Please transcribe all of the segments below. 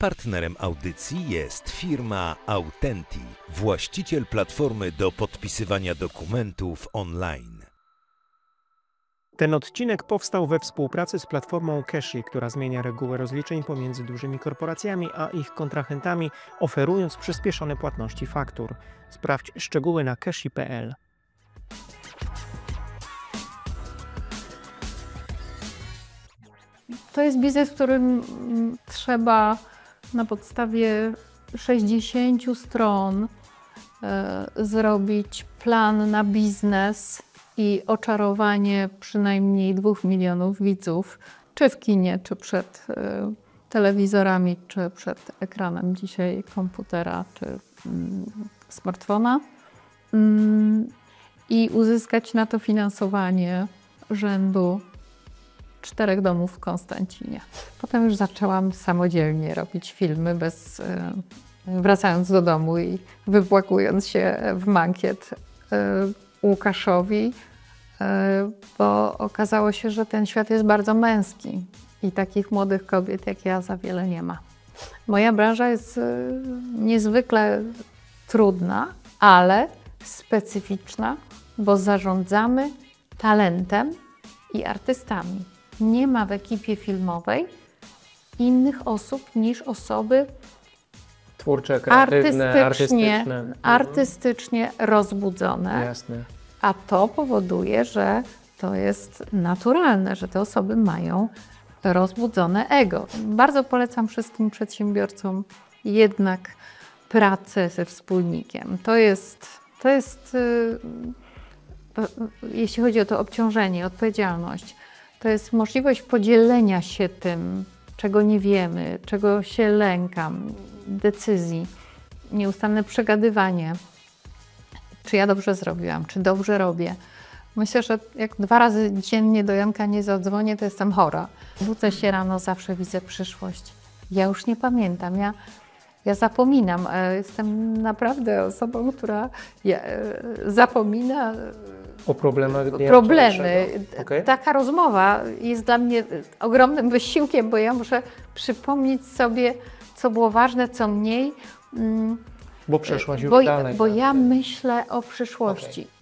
Partnerem audycji jest firma Autenti, właściciel platformy do podpisywania dokumentów online. Ten odcinek powstał we współpracy z platformą Cashi, która zmienia reguły rozliczeń pomiędzy dużymi korporacjami a ich kontrahentami, oferując przyspieszone płatności faktur. Sprawdź szczegóły na cashi.pl. To jest biznes, w którym trzeba na podstawie 60 stron zrobić plan na biznes i oczarowanie przynajmniej 2 milionów widzów, czy w kinie, czy przed telewizorami, czy przed ekranem dzisiaj komputera, czy smartfona i uzyskać na to finansowanie rzędu 4 domów w Konstancinie. Potem już zaczęłam samodzielnie robić filmy, wracając do domu i wypłakując się w mankiet Łukaszowi, bo okazało się, że ten świat jest bardzo męski i takich młodych kobiet jak ja za wiele nie ma. Moja branża jest niezwykle trudna, ale specyficzna, bo zarządzamy talentem i artystami. Nie ma w ekipie filmowej innych osób niż osoby Twórcze, kreatywne, artystycznie rozbudzone. Jasne. A to powoduje, że to jest naturalne, że te osoby mają rozbudzone ego. Bardzo polecam wszystkim przedsiębiorcom jednak pracę ze wspólnikiem. To jest jeśli chodzi o to obciążenie, odpowiedzialność, to jest możliwość podzielenia się tym, czego nie wiemy, czego się lękam, decyzji, nieustanne przegadywanie, czy ja dobrze zrobiłam, czy dobrze robię. Myślę, że jak 2 razy dziennie do Janka nie zadzwonię, to jestem chora. Budzę się rano, zawsze widzę przyszłość. Ja już nie pamiętam, ja zapominam. Jestem naprawdę osobą, która zapomina o problemach dnia problemy. Okay. Taka rozmowa jest dla mnie ogromnym wysiłkiem, bo ja muszę przypomnieć sobie, co było ważne, co mniej. Bo przeszłaś już dalej. Bo ja myślę o przyszłości. Okay.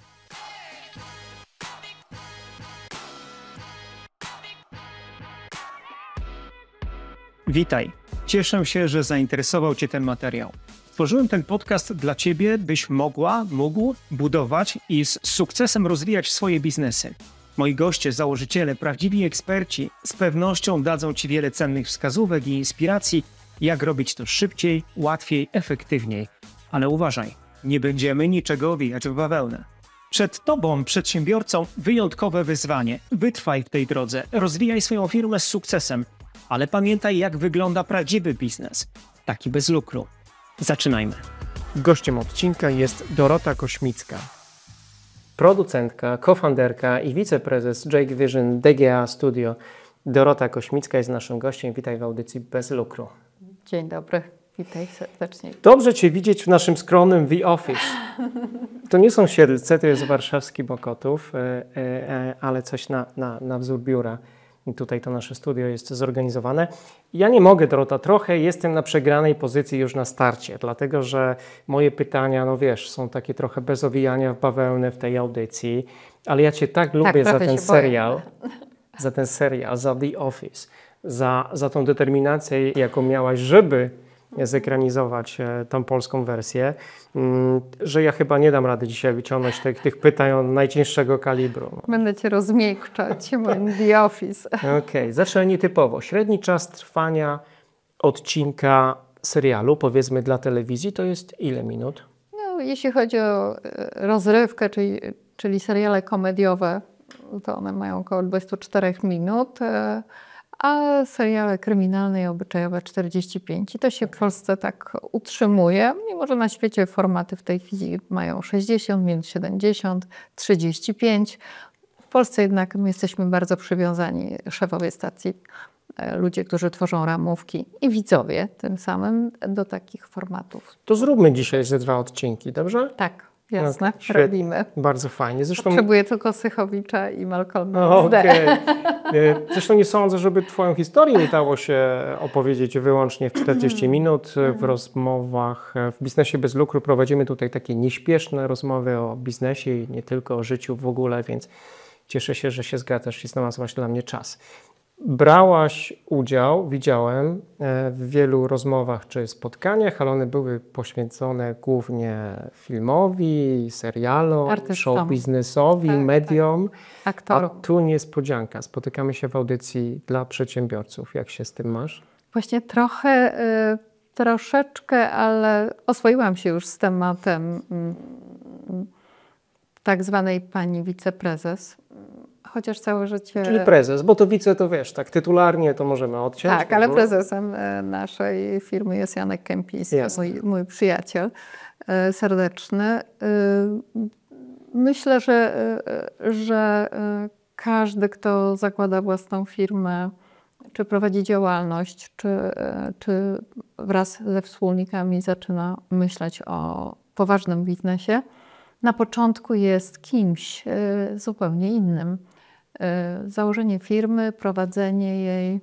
Witaj. Cieszę się, że zainteresował Cię ten materiał. Stworzyłem ten podcast dla Ciebie, byś mógł budować i z sukcesem rozwijać swoje biznesy. Moi goście, założyciele, prawdziwi eksperci z pewnością dadzą Ci wiele cennych wskazówek i inspiracji, jak robić to szybciej, łatwiej, efektywniej. Ale uważaj, nie będziemy niczego owijać w bawełnę. Przed Tobą, przedsiębiorcą, wyjątkowe wyzwanie. Wytrwaj w tej drodze, rozwijaj swoją firmę z sukcesem, ale pamiętaj, jak wygląda prawdziwy biznes, taki bez lukru. Zaczynajmy. Gościem odcinka jest Dorota Kośmicka. Producentka, cofounderka i wiceprezes Jake Vision DGA Studio. Dorota Kośmicka jest naszym gościem. Witaj w audycji Bez Lukru. Dzień dobry, witaj serdecznie. Dobrze Cię widzieć w naszym skromnym The Office. To nie są Siedlce, to jest warszawski Mokotów, ale coś na wzór biura. I tutaj to nasze studio jest zorganizowane. Ja nie mogę, Dorota, trochę jestem na przegranej pozycji już na starcie, dlatego że moje pytania, no wiesz, są takie trochę bez owijania w bawełnę w tej audycji, ale ja Cię tak lubię za ten serial, za The Office, za tą determinację, jaką miałaś, żeby zekranizować tą polską wersję, że ja chyba nie dam rady dzisiaj wyciągnąć tych pytań najcięższego kalibru. Będę Cię rozmiękczać, moim The Office. Okej, zacznę nietypowo. Średni czas trwania odcinka serialu, powiedzmy dla telewizji, to jest ile minut? No, jeśli chodzi o rozrywkę, czyli seriale komediowe, to one mają około 24 minut. A seriale kryminalne i obyczajowe 45. I to się w Polsce tak utrzymuje, mimo że na świecie formaty w tej chwili mają 60 minut, 70, 35. W Polsce jednak my jesteśmy bardzo przywiązani, szefowie stacji, ludzie, którzy tworzą ramówki i widzowie tym samym do takich formatów. To zróbmy dzisiaj ze 2 odcinki, dobrze? Tak, Jasne, Świetnie. robimy. Bardzo fajnie. Zresztą, Potrzebuję tylko Sychowicza i Malcolma. okej. Zresztą nie sądzę, żeby Twoją historię nie dało się opowiedzieć wyłącznie w 40 minut. W rozmowach w Biznesie bez lukru prowadzimy tutaj takie nieśpieszne rozmowy o biznesie i nie tylko o życiu w ogóle, więc cieszę się, że się zgadzasz i znalazłaś dla mnie czas. Brałaś udział, widziałem, w wielu rozmowach czy spotkaniach, ale one były poświęcone głównie filmowi, serialom, Artystom. show biznesowi, Tak, mediom. A Aktorów. tu niespodzianka. Spotykamy się w audycji dla przedsiębiorców. Jak się z tym masz? Właśnie troszeczkę, ale oswoiłam się już z tematem tak zwanej pani wiceprezes. Chociaż całe życie... Czyli prezes, bo to wice to wiesz, tak tytularnie to możemy odciąć. Tak, ale prezesem naszej firmy jest Janek Kępiński, mój przyjaciel serdeczny. Myślę, że każdy, kto zakłada własną firmę, czy prowadzi działalność, czy wraz ze wspólnikami zaczyna myśleć o poważnym biznesie, na początku jest kimś zupełnie innym. Założenie firmy, prowadzenie jej,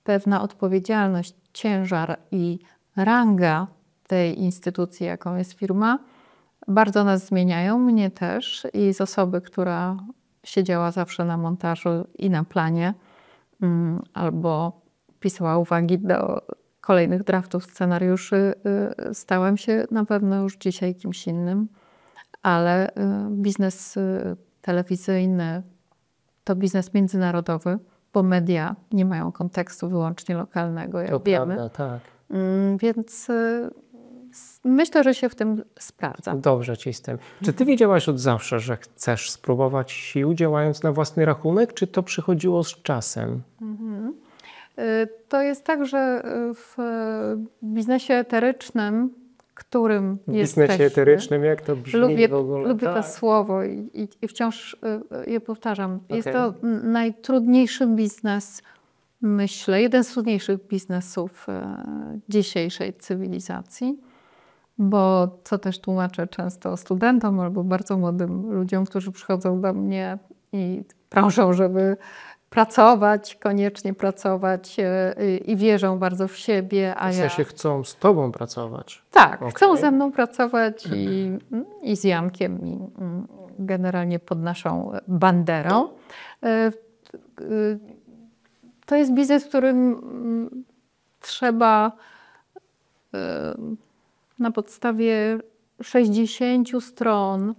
pewna odpowiedzialność, ciężar i ranga tej instytucji, jaką jest firma, bardzo nas zmieniają, mnie też i z osoby, która siedziała zawsze na montażu i na planie, albo pisała uwagi do kolejnych draftów scenariuszy, stałam się na pewno już dzisiaj kimś innym, ale biznes telewizyjny to biznes międzynarodowy, bo media nie mają kontekstu wyłącznie lokalnego, jak wiemy. Prawda, tak. Więc myślę, że się w tym sprawdzam. Dobrze ci z tym. Czy ty wiedziałaś od zawsze, że chcesz spróbować sił działając na własny rachunek, czy to przychodziło z czasem? To jest tak, że w biznesie eterycznym, którym W jesteśmy... biznesie eterycznym, jak to brzmi w ogóle? Lubię to Tak. słowo i wciąż je powtarzam. Jest Okej. to najtrudniejszy biznes, myślę, jeden z trudniejszych biznesów dzisiejszej cywilizacji, bo co też tłumaczę często studentom albo bardzo młodym ludziom, którzy przychodzą do mnie i proszą, żeby pracować, koniecznie pracować i wierzą bardzo w siebie. A W sensie chcą z tobą pracować. tak, Okej. chcą ze mną pracować i z Jankiem i generalnie pod naszą banderą. To jest biznes, w którym trzeba na podstawie 60 stron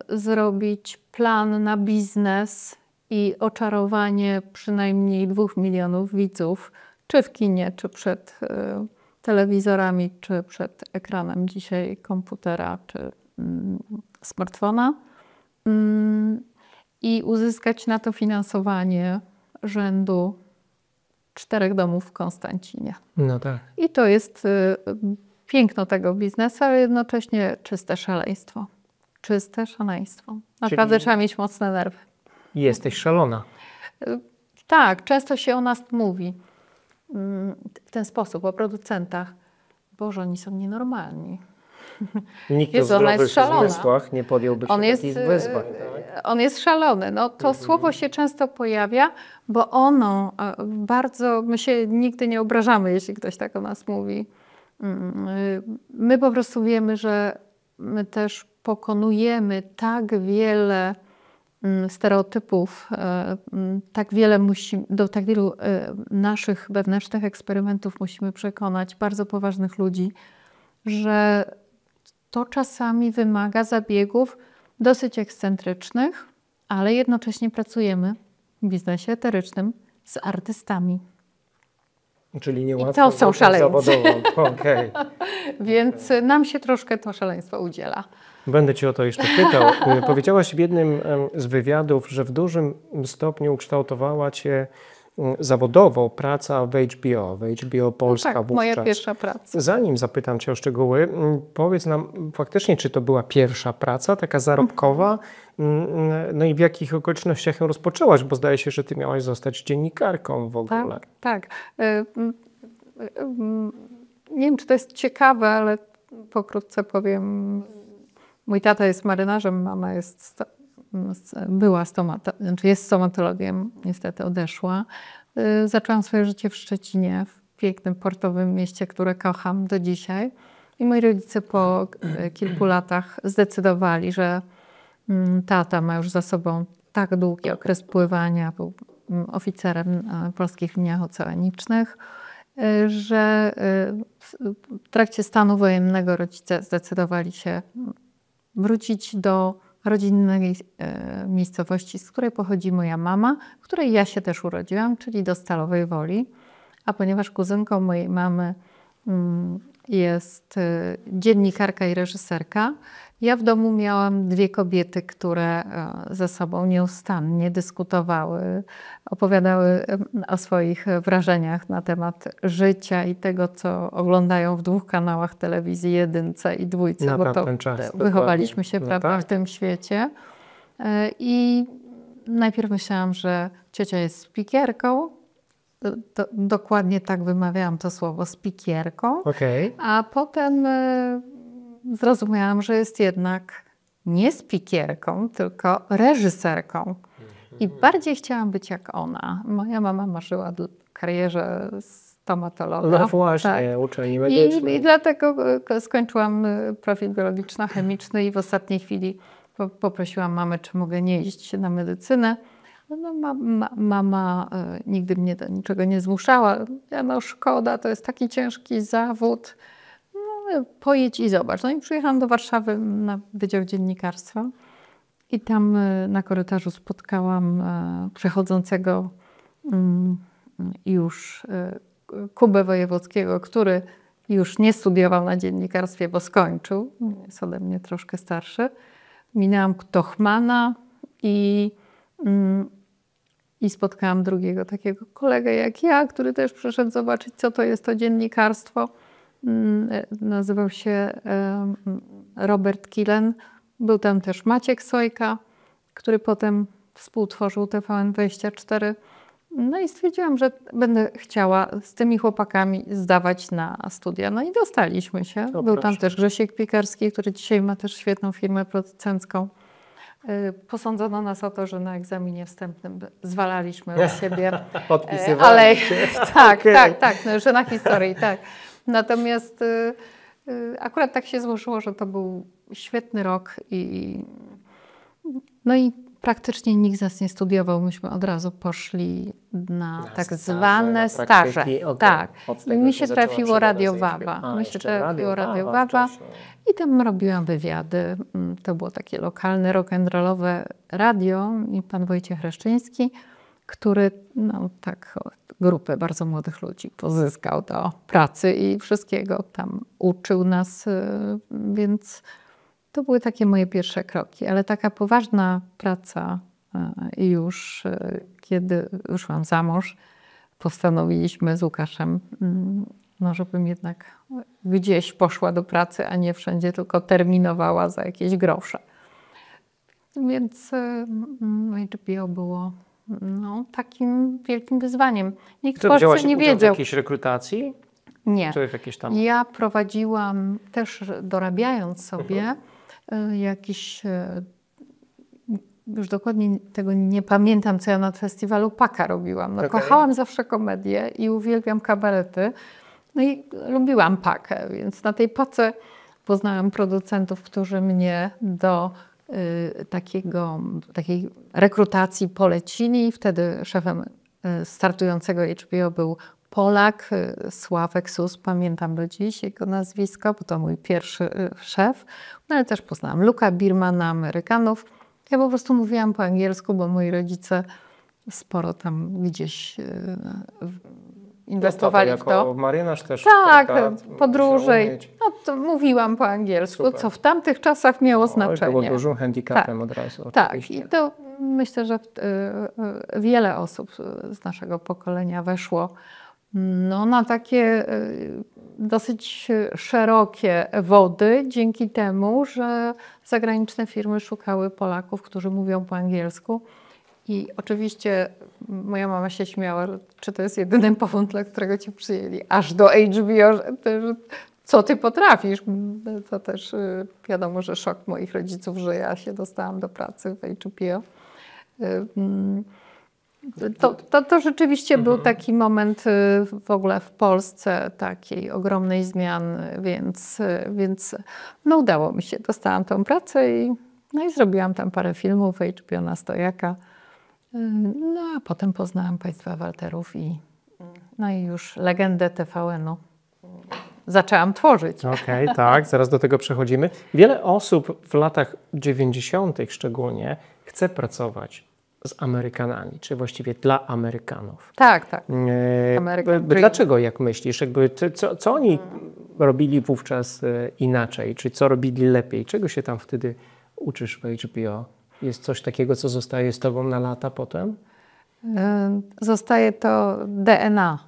zrobić plan na biznes i oczarowanie przynajmniej 2 milionów widzów, czy w kinie, czy przed telewizorami, czy przed ekranem dzisiaj komputera, czy smartfona i uzyskać na to finansowanie rzędu 4 domów w Konstancinie. No tak. I to jest piękno tego biznesu, ale jednocześnie czyste szaleństwo. Czyste szaleństwo. Naprawdę trzeba mieć mocne nerwy. Jesteś szalona. Tak, często się o nas mówi w ten sposób, o producentach. Boże, oni są nienormalni. Nikt Jezu, o ona jest zdrowych szalona. zmysłach nie podjąłby się takich wyzwań. Tak? On jest szalony. No, to słowo się często pojawia, bo ono bardzo... My się nigdy nie obrażamy, jeśli ktoś tak o nas mówi. My po prostu wiemy, że my też pokonujemy tak wiele stereotypów, do tak wielu naszych wewnętrznych eksperymentów musimy przekonać bardzo poważnych ludzi, że to czasami wymaga zabiegów dosyć ekscentrycznych, ale jednocześnie pracujemy w biznesie eterycznym z artystami. Czyli nie I łatwo to są szaleńcy. zawodową. Okej. Więc nam się troszkę to szaleństwo udziela. Będę cię o to jeszcze pytał. Powiedziałaś w jednym z wywiadów, że w dużym stopniu ukształtowała cię zawodowo praca w HBO Polska tak, wówczas. moja pierwsza praca. Zanim zapytam cię o szczegóły, powiedz nam faktycznie, czy to była pierwsza praca, taka zarobkowa, no i w jakich okolicznościach ją rozpoczęłaś, bo zdaje się, że ty miałaś zostać dziennikarką w ogóle. Tak. Nie wiem, czy to jest ciekawe, ale pokrótce powiem. Mój tata jest marynarzem, mama była znaczy jest stomatologiem, niestety odeszła. Zaczęłam swoje życie w Szczecinie, w pięknym portowym mieście, które kocham do dzisiaj. I moi rodzice po kilku latach zdecydowali, że tata ma już za sobą tak długi okres pływania, był oficerem w polskich liniach oceanicznych, że w trakcie stanu wojennego rodzice zdecydowali się wrócić do rodzinnej miejscowości, z której pochodzi moja mama, w której ja się też urodziłam, czyli do Stalowej Woli. A ponieważ kuzynką mojej mamy jest dziennikarka i reżyserka, ja w domu miałam dwie kobiety, które ze sobą nieustannie dyskutowały, opowiadały o swoich wrażeniach na temat życia i tego, co oglądają w dwóch kanałach telewizji, Jedynce i Dwójce, bo to wychowaliśmy się prawda, w tym świecie. I najpierw myślałam, że ciocia jest spikierką. Dokładnie tak wymawiałam to słowo, spikierką. A potem zrozumiałam, że jest jednak nie spikierką, tylko reżyserką. I bardziej chciałam być jak ona. Moja mama marzyła o karierze stomatologa. No właśnie, tak. Uczelni medycznej. I dlatego skończyłam profil biologiczno-chemiczny i w ostatniej chwili poprosiłam mamę, czy mogę nie iść na medycynę. No, mama nigdy mnie do niczego nie zmuszała. No szkoda, to jest taki ciężki zawód. No, pojedź i zobacz. No i przyjechałam do Warszawy na Wydział Dziennikarstwa i tam na korytarzu spotkałam przechodzącego już Kubę Wojewódzkiego, który już nie studiował na dziennikarstwie, bo skończył. Jest ode mnie troszkę starszy. Minęłam Tochmana i spotkałam drugiego takiego kolegę jak ja, który też przyszedł zobaczyć, co to jest to dziennikarstwo. Nazywał się Robert Kilen. Był tam też Maciek Sojka, który potem współtworzył TVN24. No i stwierdziłam, że będę chciała z tymi chłopakami zdawać na studia. No i dostaliśmy się. Był tam też Grzesiek Piekarski, który dzisiaj ma też świetną firmę producencką. Posądzono nas o to, że na egzaminie wstępnym zwalaliśmy z siebie. Ale tak, no, że na historii, tak. Natomiast akurat tak się złożyło, że to był świetny rok no i praktycznie nikt z nas nie studiował. Myśmy od razu poszli na tak zwane staże. Okay. Tak. I mi się trafiło Radio Wawa. I tam robiłam wywiady. To było takie lokalne, rock'n'rollowe radio i pan Wojciech Reszczyński, który grupę bardzo młodych ludzi pozyskał do pracy i wszystkiego tam uczył nas, więc to były takie moje pierwsze kroki. Ale taka poważna praca już, kiedy wyszłam za mąż, postanowiliśmy z Łukaszem, żebym jednak gdzieś poszła do pracy, a nie wszędzie tylko terminowała za jakieś grosze. Więc HBO było takim wielkim wyzwaniem. Nikt w Polsce nie wiedział. W jakiejś rekrutacji? Nie. Czy w jakiejś tam... Ja prowadziłam też, dorabiając sobie, jakiś... Już dokładnie tego nie pamiętam, co ja na festiwalu Paka robiłam. Kochałam zawsze komedię i uwielbiam kabarety. No i lubiłam Pakę, więc na tej Pace poznałam producentów, którzy mnie do takiej rekrutacji polecili. Wtedy szefem startującego HBO był Polak, Sławek Sus, pamiętam do dziś jego nazwisko, bo to mój pierwszy szef. No ale też poznałam Luka Birmana, Amerykanów. Ja po prostu mówiłam po angielsku, bo moi rodzice sporo tam gdzieś inwestowali w to. Marynarz też. Tak, podróży. No to mówiłam po angielsku, super. Co w tamtych czasach miało znaczenie. To było dużym handicapem od razu. Tak, oczywiście. I to myślę, że wiele osób z naszego pokolenia weszło na takie dosyć szerokie wody dzięki temu, że zagraniczne firmy szukały Polaków, którzy mówią po angielsku. I oczywiście moja mama się śmiała, czy to jest jedyny powód, dla którego cię przyjęli aż do HBO, że co ty potrafisz? To też wiadomo, że szok moich rodziców, że ja się dostałam do pracy w HBO. To rzeczywiście był taki moment w ogóle w Polsce takiej ogromnej zmiany, więc no udało mi się. Dostałam tą pracę i zrobiłam tam parę filmów HBO na stojaka. No a potem poznałam państwa Walterów i już legendę TVN-u zaczęłam tworzyć. Okej, tak, zaraz do tego przechodzimy. Wiele osób w latach 90. szczególnie chce pracować z Amerykanami, czy właściwie dla Amerykanów. Tak. Dlaczego, jak myślisz? Co oni robili wówczas inaczej? Czy co robili lepiej? Czego się tam wtedy uczysz w HBO? Jest coś takiego, co zostaje z tobą na lata potem? Zostaje to DNA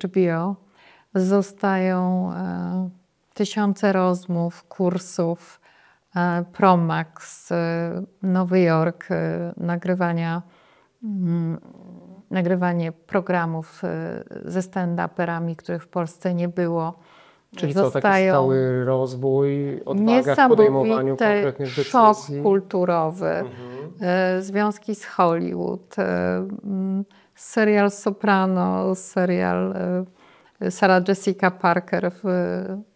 HBO. Zostają tysiące rozmów, kursów, Promax, Nowy Jork, nagrywanie programów ze stand-uperami, których w Polsce nie było. Czyli co, taki stały rozwój, odwaga w podejmowaniu konkretnych decyzji? Szok kulturowy, związki z Hollywood, serial Soprano, serial Sarah Jessica Parker w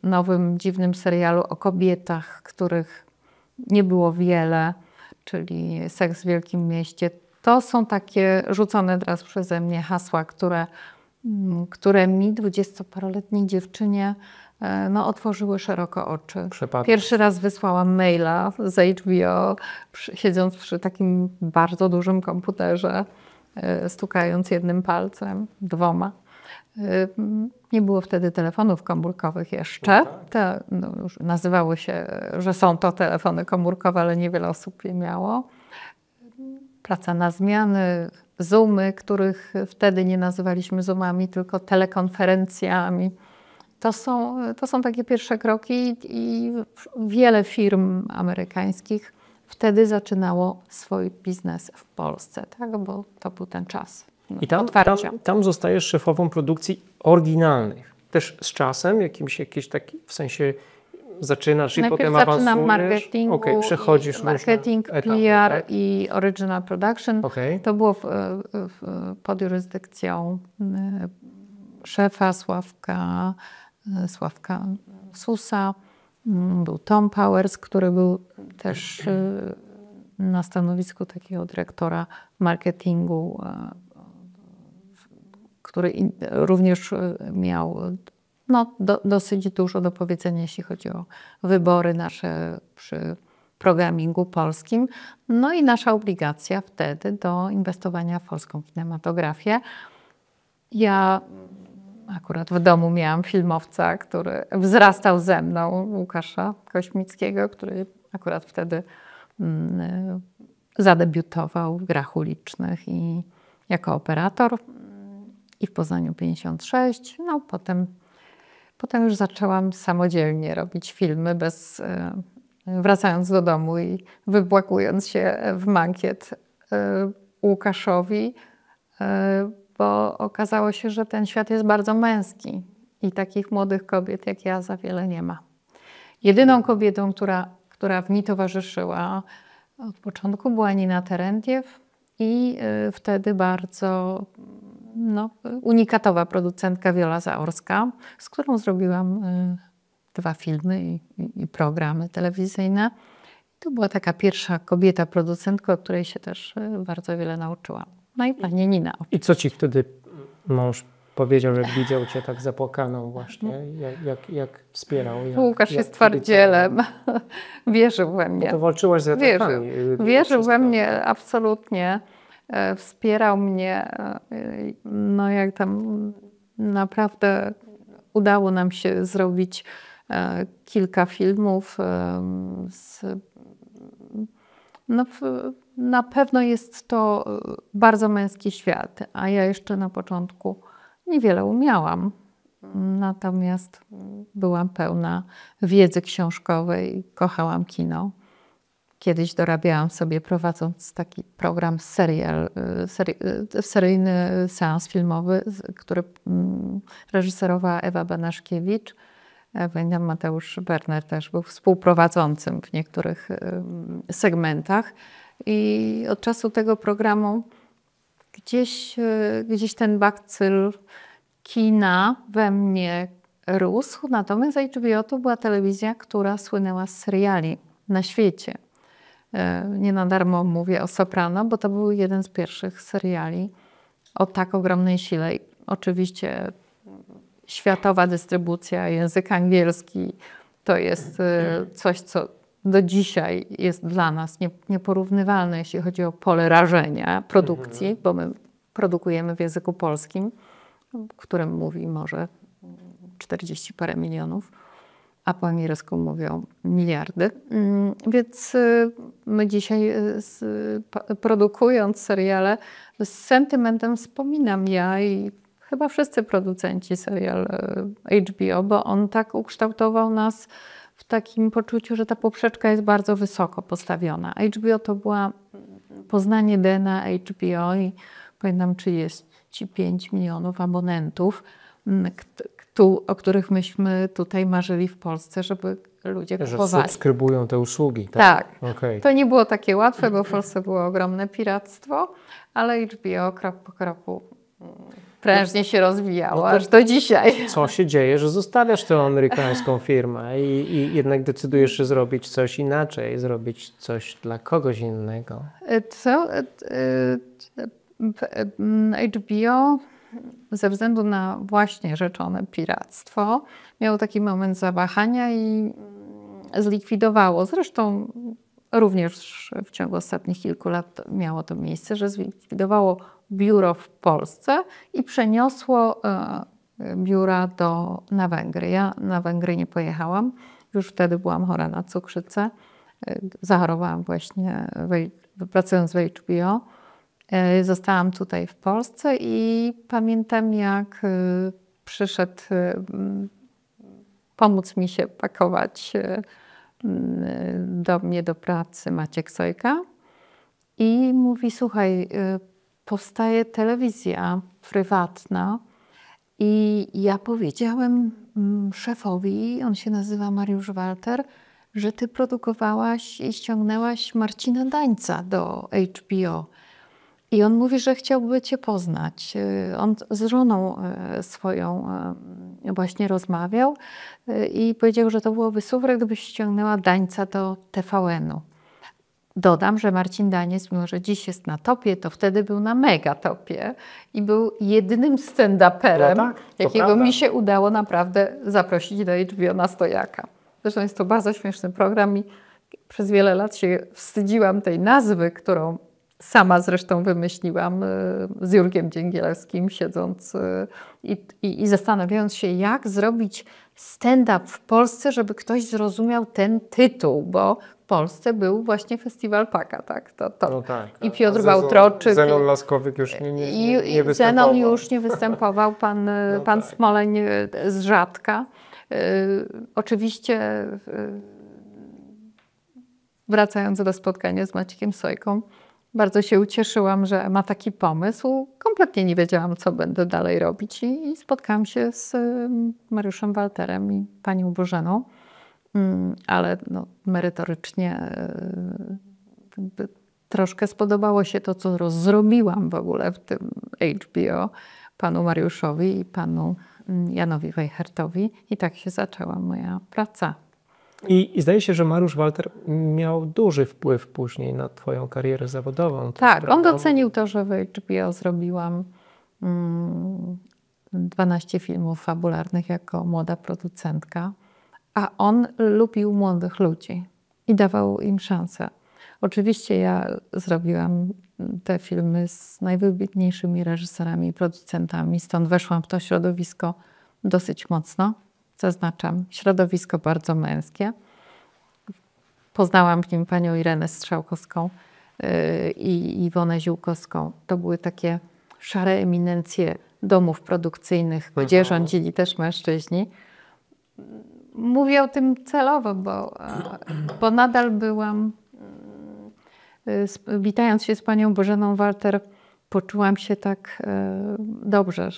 nowym, dziwnym serialu o kobietach, których nie było wiele, czyli Seks w Wielkim Mieście. To są takie rzucone teraz przeze mnie hasła, które mi, 20-paroletniej dziewczynie, otworzyły szeroko oczy. Pierwszy raz wysłałam maila z HBO, siedząc przy takim bardzo dużym komputerze, stukając jednym palcem, dwoma. Nie było wtedy telefonów komórkowych jeszcze. Już nazywało się, że są to telefony komórkowe, ale niewiele osób je miało. Praca na zmiany, Zoomy, których wtedy nie nazywaliśmy Zoomami, tylko telekonferencjami. To są takie pierwsze kroki i wiele firm amerykańskich wtedy zaczynało swój biznes w Polsce, tak? Bo to był ten czas. I tam zostajesz szefową produkcji oryginalnych. Też z czasem jakieś taki, w sensie zaczynasz i potem awansujesz? Zaczynam marketingu, przechodzisz marketing, PR i original production. To było pod jurysdykcją szefa Sławka Susa. Był Tom Powers, który był też na stanowisku takiego dyrektora marketingu, który również miał dosyć dużo do powiedzenia, jeśli chodzi o wybory nasze przy programingu polskim. No i nasza obligacja wtedy do inwestowania w polską kinematografię. Ja akurat w domu miałam filmowca, który wzrastał ze mną, Łukasza Kośmickiego, który akurat wtedy zadebiutował w grach ulicznych i jako operator i w Poznaniu 56. No potem już zaczęłam samodzielnie robić filmy, wracając do domu i wybłakując się w mankiet Łukaszowi, bo okazało się, że ten świat jest bardzo męski i takich młodych kobiet jak ja za wiele nie ma. Jedyną kobietą, która mi towarzyszyła od początku, była Nina Terentiew i wtedy bardzo unikatowa producentka Wiola Zaorska, z którą zrobiłam 2 filmy i programy telewizyjne. To była taka pierwsza kobieta producentka, od której się też bardzo wiele nauczyłam. No i pani Nina. I co ci wtedy mąż powiedział, jak widział cię tak zapłakaną właśnie? Jak wspierał? Łukasz jest twardzielem. Wierzył we mnie. To walczyłaś z atakami. Wierzył we mnie absolutnie. Wspierał mnie. No jak tam naprawdę udało nam się zrobić kilka filmów. Na pewno jest to bardzo męski świat, a ja jeszcze na początku niewiele umiałam. Natomiast byłam pełna wiedzy książkowej, kochałam kino. Kiedyś dorabiałam sobie, prowadząc taki program, seryjny seans filmowy, który reżyserowała Ewa Banaszkiewicz. Pamiętam, Mateusz Berner też był współprowadzącym w niektórych segmentach. I od czasu tego programu gdzieś ten bakcyl kina we mnie rósł. Natomiast HBO to była telewizja, która słynęła z seriali na świecie. Nie na darmo mówię o Soprano, bo to był jeden z pierwszych seriali o tak ogromnej sile. Oczywiście światowa dystrybucja, język angielski to jest coś, co do dzisiaj jest dla nas nieporównywalne, jeśli chodzi o pole rażenia produkcji, bo my produkujemy w języku polskim, w którym mówi może 40 parę milionów, a po angielsku mówią miliardy. Więc my dzisiaj produkując seriale z sentymentem wspominam ja i chyba wszyscy producenci serial HBO, bo on tak ukształtował nas w takim poczuciu, że ta poprzeczka jest bardzo wysoko postawiona. HBO to była poznanie DNA HBO i pamiętam 35 milionów abonentów, o których myśmy tutaj marzyli w Polsce, żeby ludzie kupowali. Że subskrybują te usługi. Tak. Okay. To nie było takie łatwe, bo w Polsce było ogromne piractwo, ale HBO krok po kroku prężnie się rozwijało, aż do dzisiaj. Co się dzieje, że zostawiasz tę amerykańską firmę i jednak decydujesz się zrobić coś inaczej, zrobić coś dla kogoś innego? HBO ze względu na właśnie rzeczone piractwo miało taki moment zawahania i zlikwidowało. Zresztą również w ciągu ostatnich kilku lat miało to miejsce, że zlikwidowało biuro w Polsce i przeniosło biura na Węgry. Ja na Węgry nie pojechałam. Już wtedy byłam chora na cukrzycę. Zachorowałam właśnie pracując w HBO. Zostałam tutaj w Polsce i pamiętam, jak przyszedł pomóc mi się pakować do mnie do pracy Maciek Sojka i mówi: słuchaj, powstaje telewizja prywatna i ja powiedziałem szefowi, on się nazywa Mariusz Walter, że ty produkowałaś i ściągnęłaś Marcina Dańca do HBO. I on mówi, że chciałby cię poznać. On z żoną swoją właśnie rozmawiał i powiedział, że to byłoby super, gdybyś ściągnęła Dańca do TVN-u. Dodam, że Marcin Daniec, mimo że dziś jest na topie, to wtedy był na mega topie i był jedynym stand-uperem, no tak, jakiego prawda. mi się udało naprawdę zaprosić do HBO na stojaka. Zresztą jest to bardzo śmieszny program i przez wiele lat się wstydziłam tej nazwy, którą sama zresztą wymyśliłam z Jurgiem Dzięgielskim, siedząc i zastanawiając się, jak zrobić stand-up w Polsce, żeby ktoś zrozumiał ten tytuł, bo w Polsce był właśnie Festiwal Paka, tak? No tak. I Piotr Bałtroczyk. Zenon Laskowyk już nie występował. Zenon już nie występował, pan tak. Smoleń z Rzadka. Oczywiście wracając do spotkania z Maciekiem Sojką, bardzo się ucieszyłam, że ma taki pomysł. Kompletnie nie wiedziałam, co będę dalej robić i spotkałam się z Mariuszem Walterem i panią Bożeną, ale no, merytorycznie troszkę spodobało się to, co zrobiłam w ogóle w tym HBO panu Mariuszowi i panu Janowi Wejhertowi i tak się zaczęła moja praca. I zdaje się, że Mariusz Walter miał duży wpływ później na twoją karierę zawodową. Tak, on docenił to, że w HBO zrobiłam 12 filmów fabularnych jako młoda producentka, a on lubił młodych ludzi i dawał im szansę. Oczywiście ja zrobiłam te filmy z najwybitniejszymi reżyserami i producentami, stąd weszłam w to środowisko dosyć mocno. Zaznaczam, środowisko bardzo męskie. Poznałam w nim panią Irenę Strzałkowską i Iwonę Ziółkowską. To były takie szare eminencje domów produkcyjnych, gdzie rządzili też mężczyźni. Mówię o tym celowo, bo nadal byłam, witając się z panią Bożeną Walter, poczułam się tak dobrze,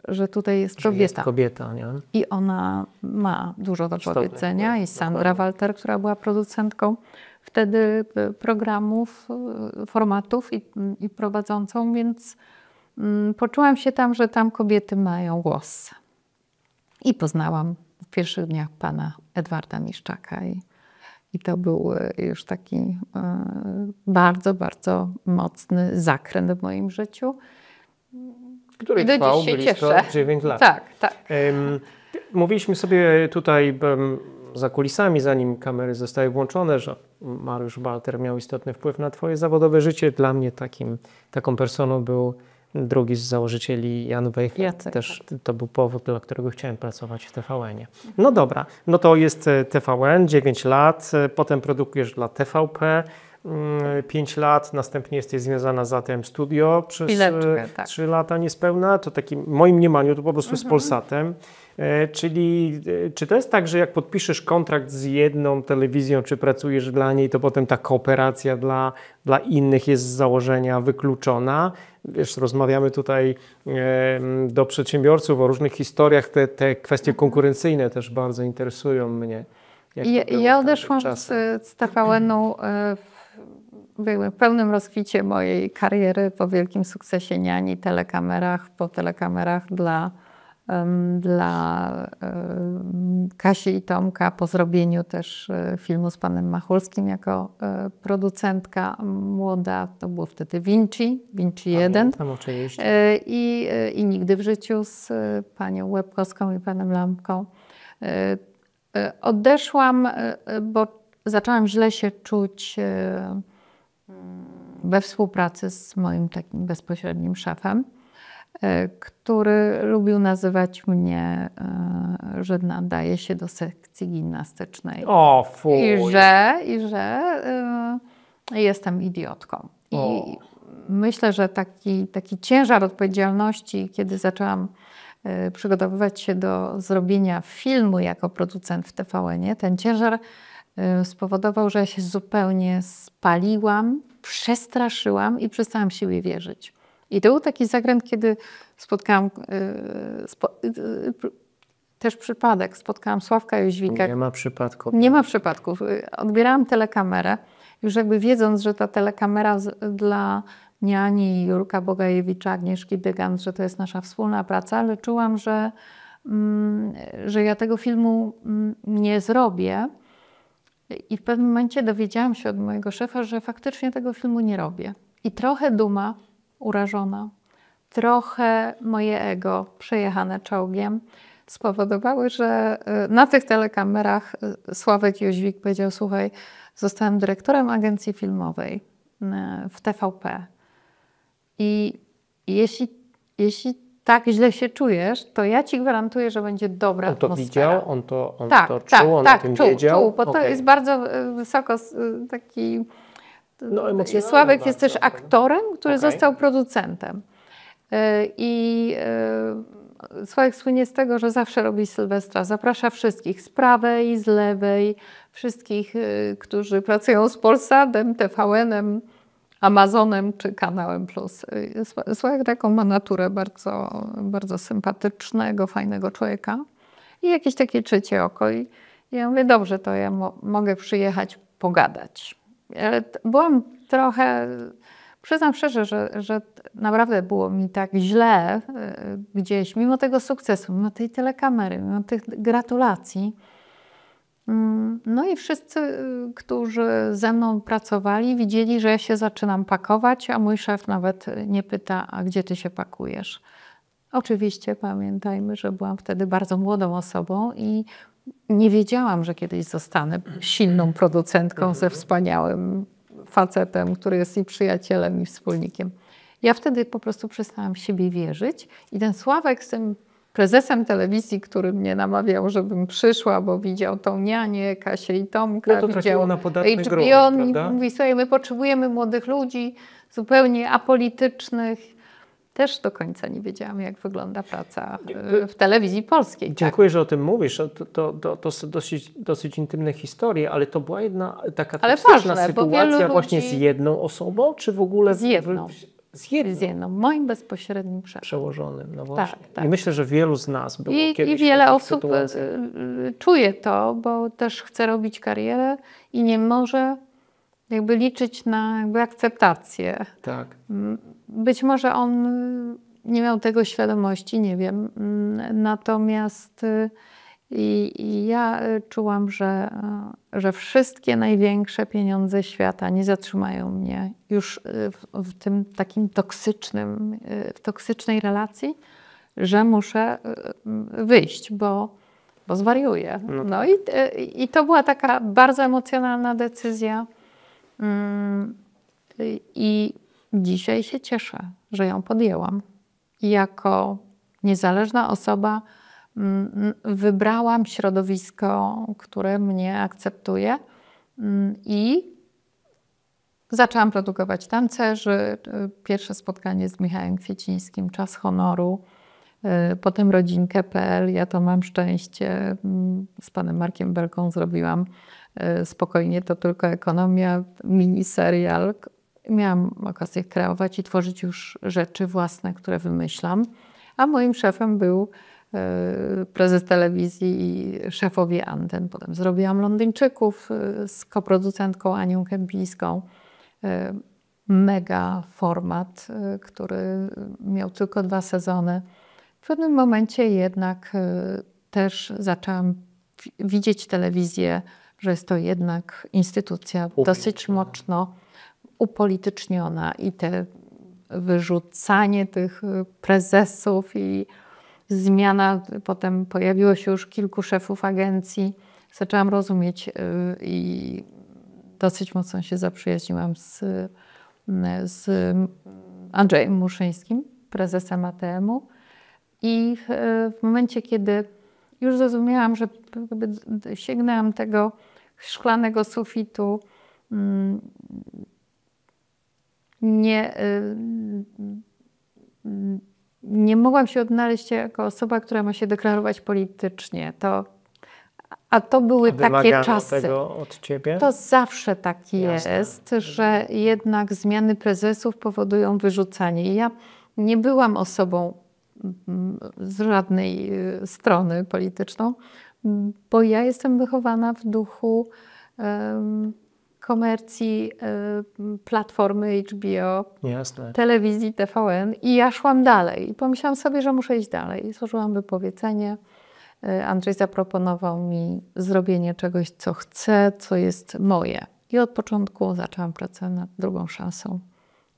że tutaj jest że kobieta. Jest kobieta, nie? I ona ma dużo do Istotne, powiedzenia. I Sandra dokładnie. Walter, która była producentką wtedy programów, formatów i prowadzącą, więc poczułam się tam, że tam kobiety mają głos. I poznałam w pierwszych dniach pana Edwarda Miszczaka. I to był już taki bardzo, bardzo mocny zakręt w moim życiu. Który I do trwał dziś się blisko cieszę. 9 lat. Tak, tak. Mówiliśmy sobie tutaj za kulisami, zanim kamery zostały włączone, że Mariusz Walter miał istotny wpływ na twoje zawodowe życie. Dla mnie taką personą był drugi z założycieli, Jan Wejheim. Jacek, Też to był powód, dla którego chciałem pracować w TVN-ie. No dobra, no to jest TVN, 9 lat, potem produkujesz dla TVP, 5 lat, następnie jesteś związana z ATM Studio przez Chwileczkę, tak. 3 lata niespełna, to takim w moim mniemaniu to po prostu z Polsatem. Czyli czy to jest tak, że jak podpiszesz kontrakt z jedną telewizją, czy pracujesz dla niej, to potem ta kooperacja dla innych jest z założenia wykluczona? Wiesz, rozmawiamy tutaj do przedsiębiorców o różnych historiach, te kwestie konkurencyjne też bardzo interesują mnie. Ja odeszłam z TVN-u w pełnym rozkwicie mojej kariery, po wielkim sukcesie Niani, po telekamerach dla Kasi i Tomka, po zrobieniu też filmu z panem Machulskim jako producentka młoda. To było wtedy Vinci 1. Tam oczywiście. I Nigdy w życiu z panią Łebkowską i panem Lampką. Odeszłam, bo zaczęłam źle się czuć we współpracy z moim takim bezpośrednim szefem, który lubił nazywać mnie, że nadaje się do sekcji gimnastycznej. O, fuj. I że jestem idiotką. I myślę, że taki ciężar odpowiedzialności, kiedy zaczęłam przygotowywać się do zrobienia filmu jako producent w TVN-ie, ten ciężar spowodował, że ja się zupełnie spaliłam, przestraszyłam i przestałam w siebie wierzyć. I to był taki zakręt, kiedy spotkałam też przypadek. Spotkałam Sławka Jóźwika. Nie ma przypadków. Nie ma przypadków. Odbierałam telekamerę, już jakby wiedząc, że ta telekamera dla Niani, Jurka Bogajewicza, Agnieszki Dygant, że to jest nasza wspólna praca, ale czułam, że ja tego filmu nie zrobię. I w pewnym momencie dowiedziałam się od mojego szefa, że faktycznie tego filmu nie robię. I trochę duma urażona, trochę moje ego przejechane czołgiem spowodowały, że na tych telekamerach Sławek Jóźwik powiedział: słuchaj, zostałem dyrektorem agencji filmowej w TVP i jeśli tak źle się czujesz, to ja ci gwarantuję, że będzie dobra atmosfera. Widział? On to czuł, on o tym wiedział? Czuł, bo to jest bardzo wysoko taki... Sławek jest też aktorem, który został producentem. I Sławek słynie z tego, że zawsze robi Sylwestra. Zaprasza wszystkich z prawej, z lewej, wszystkich, którzy pracują z Polsatem, TVN-em, Amazonem czy Kanałem Plus. Sławek taką ma naturę bardzo, bardzo sympatycznego, fajnego człowieka i jakieś takie trzecie oko. I ja mówię, dobrze, to ja mogę przyjechać pogadać. Ale byłam trochę, przyznam szczerze, że naprawdę było mi tak źle gdzieś, mimo tego sukcesu, mimo tej telekamery, mimo tych gratulacji. No i wszyscy, którzy ze mną pracowali, widzieli, że ja się zaczynam pakować, a mój szef nawet nie pyta, a gdzie ty się pakujesz. Oczywiście pamiętajmy, że byłam wtedy bardzo młodą osobą i nie wiedziałam, że kiedyś zostanę silną producentką ze wspaniałym facetem, który jest i przyjacielem, i wspólnikiem. Ja wtedy po prostu przestałam w siebie wierzyć i ten Sławek z tym prezesem telewizji, który mnie namawiał, żebym przyszła, bo widział tą Nianię, Kasię i Tomka, to widział na podatny HBO, grunt, i on prawda? mówi sobie, my potrzebujemy młodych ludzi, zupełnie apolitycznych. Też do końca nie wiedziałam, jak wygląda praca w telewizji polskiej. Dziękuję, że o tym mówisz. To są dosyć intymne historie, ale to była jedna taka toksyczna sytuacja właśnie z jedną osobą, czy w ogóle... Z jedną. Z jedną. Moim bezpośrednim szefem. Przełożonym, no właśnie. Tak. I myślę, że wielu z nas było I wiele osób czuje to, bo też chce robić karierę i nie może jakby liczyć na jakby akceptację. Tak. Być może on nie miał tego świadomości, nie wiem. Natomiast ja czułam, że wszystkie największe pieniądze świata nie zatrzymają mnie już w tym takim toksycznej relacji, że muszę wyjść, bo zwariuję. No i to była taka bardzo emocjonalna decyzja. I dzisiaj się cieszę, że ją podjęłam. I jako niezależna osoba wybrałam środowisko, które mnie akceptuje i zaczęłam produkować tancerzy. Pierwsze spotkanie z Michałem Kwiecińskim, Czas honoru, potem rodzinkę.pl. Ja to mam szczęście. Z panem Markiem Belką zrobiłam Spokojnie to tylko ekonomia, mini serial. Miałam okazję kreować i tworzyć już rzeczy własne, które wymyślam. A moim szefem był prezes telewizji i szefowie anten. Potem zrobiłam Londyńczyków z koproducentką Anią Kępińską. Mega format, który miał tylko 2 sezony. W pewnym momencie jednak też zaczęłam widzieć telewizję, że jest to jednak instytucja dosyć mocno upolityczniona i te wyrzucanie tych prezesów i zmiana, potem pojawiło się już kilku szefów agencji. Zaczęłam rozumieć i dosyć mocno się zaprzyjaźniłam z Andrzejem Muszyńskim, prezesem ATM-u. I w momencie, kiedy już zrozumiałam, że sięgnęłam tego szklanego sufitu, nie mogłam się odnaleźć jako osoba, która ma się deklarować politycznie. A to były takie czasy. Tego od ciebie? To zawsze tak Jasne. jest, że jednak zmiany prezesów powodują wyrzucanie. I ja nie byłam osobą z żadnej strony polityczną, bo ja jestem wychowana w duchu komercji, platformy HBO, Jasne. telewizji TVN i ja szłam dalej. I pomyślałam sobie, że muszę iść dalej. I złożyłam wypowiedzenie. Andrzej zaproponował mi zrobienie czegoś, co chcę, co jest moje. I od początku zaczęłam pracę nad Drugą szansą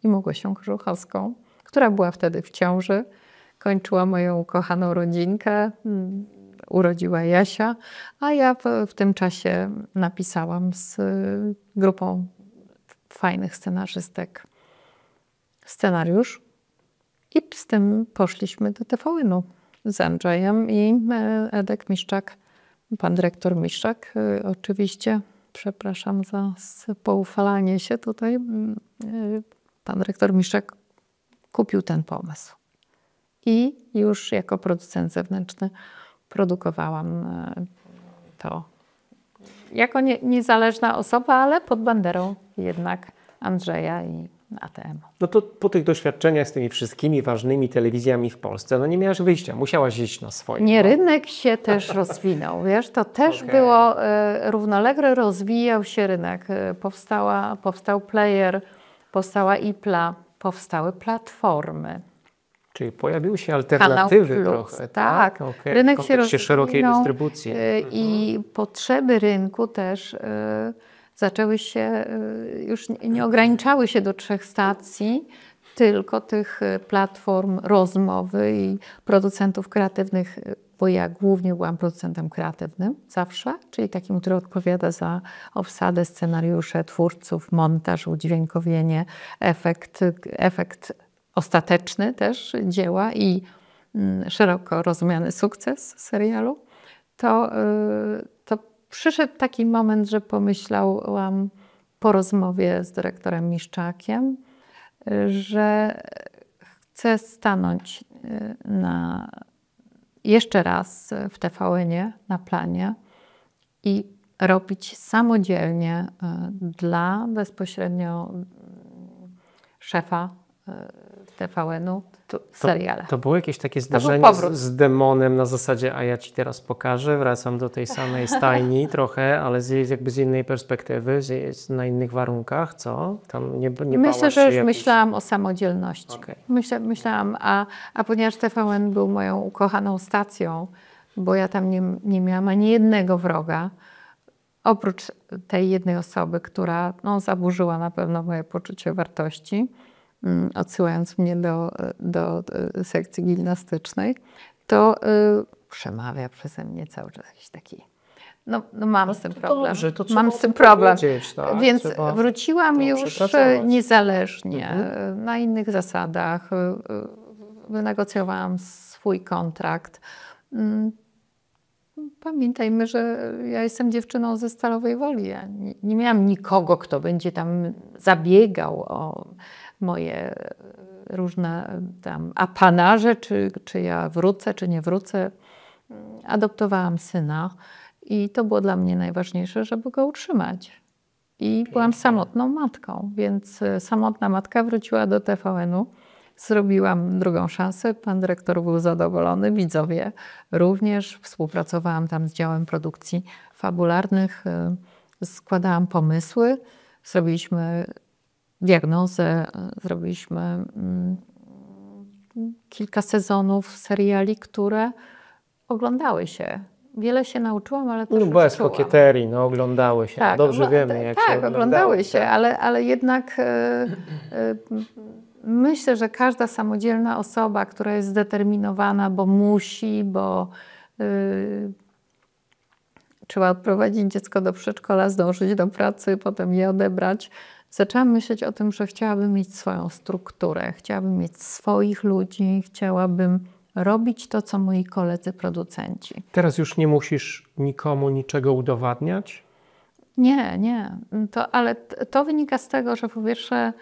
i Małgosią Kożuchowską, która była wtedy w ciąży, kończyła moją ukochaną rodzinkę, urodziła Jasia, a ja w tym czasie napisałam z grupą fajnych scenarzystek scenariusz i z tym poszliśmy do TVN-u z Andrzejem i Edek Miszczak, pan dyrektor Miszczak, oczywiście, przepraszam za poufalanie się tutaj, pan dyrektor Miszczak kupił ten pomysł. I już jako producent zewnętrzny produkowałam to jako niezależna osoba, ale pod banderą jednak Andrzeja i ATM. No to po tych doświadczeniach z tymi wszystkimi ważnymi telewizjami w Polsce, no nie miałaś wyjścia, musiałaś iść na swoje. Nie, rynek się też rozwinął, wiesz, to też było równolegle, rozwijał się rynek. Powstał Player, powstała IPLA, powstały platformy. Czyli pojawiły się alternatywy trochę. Tak. Okay. Rynek się rozwinął szerokiej dystrybucji. I potrzeby rynku też zaczęły się, już nie ograniczały się do 3 stacji, tylko tych platform rozmowy i producentów kreatywnych, bo ja głównie byłam producentem kreatywnym zawsze, czyli takim, który odpowiada za obsadę, scenariusze, twórców, montaż, udźwiękowienie, efekt ostateczny też dzieła i szeroko rozumiany sukces serialu, to przyszedł taki moment, że pomyślałam po rozmowie z dyrektorem Miszczakiem, że chcę stanąć jeszcze raz w TVN-ie na planie i robić samodzielnie dla bezpośrednio szefa TVN-u seriale. To było jakieś takie zdarzenie z demonem na zasadzie, a ja ci teraz pokażę, wracam do tej samej stajni trochę, ale jakby z innej perspektywy, na innych warunkach, co? Tam nie Myślę, że już myślałam o samodzielności. Okay. Myślałam, a ponieważ TVN był moją ukochaną stacją, bo ja tam nie miałam ani jednego wroga, oprócz tej jednej osoby, która zaburzyła na pewno moje poczucie wartości, odsyłając mnie do sekcji gimnastycznej, to przemawia przeze mnie cały czas jakiś taki... mam z tym problem. Dobrze, to mam z tym problem. Tak? Więc wróciłam już niezależnie, na innych zasadach. Wynegocjowałam swój kontrakt. Pamiętajmy, że ja jestem dziewczyną ze Stalowej Woli. Ja nie miałam nikogo, kto będzie tam zabiegał o moje różne tam apanarze, czy ja wrócę, czy nie wrócę. Adoptowałam syna i to było dla mnie najważniejsze, żeby go utrzymać. I byłam samotną matką, więc samotna matka wróciła do TVN-u. Zrobiłam drugą szansę, pan dyrektor był zadowolony, widzowie również. Współpracowałam tam z działem produkcji fabularnych, składałam pomysły, zrobiliśmy diagnozę, zrobiliśmy kilka sezonów seriali, które oglądały się. Wiele się nauczyłam, ale też bez kokieterii, oglądały się. Tak, dobrze wiemy, jak się oglądały się, ale jednak myślę, że każda samodzielna osoba, która jest zdeterminowana, bo musi, bo trzeba odprowadzić dziecko do przedszkola, zdążyć do pracy, potem je odebrać. Zaczęłam myśleć o tym, że chciałabym mieć swoją strukturę, chciałabym mieć swoich ludzi, chciałabym robić to, co moi koledzy producenci. Teraz już nie musisz nikomu niczego udowadniać? Nie. Ale to wynika z tego, że po pierwsze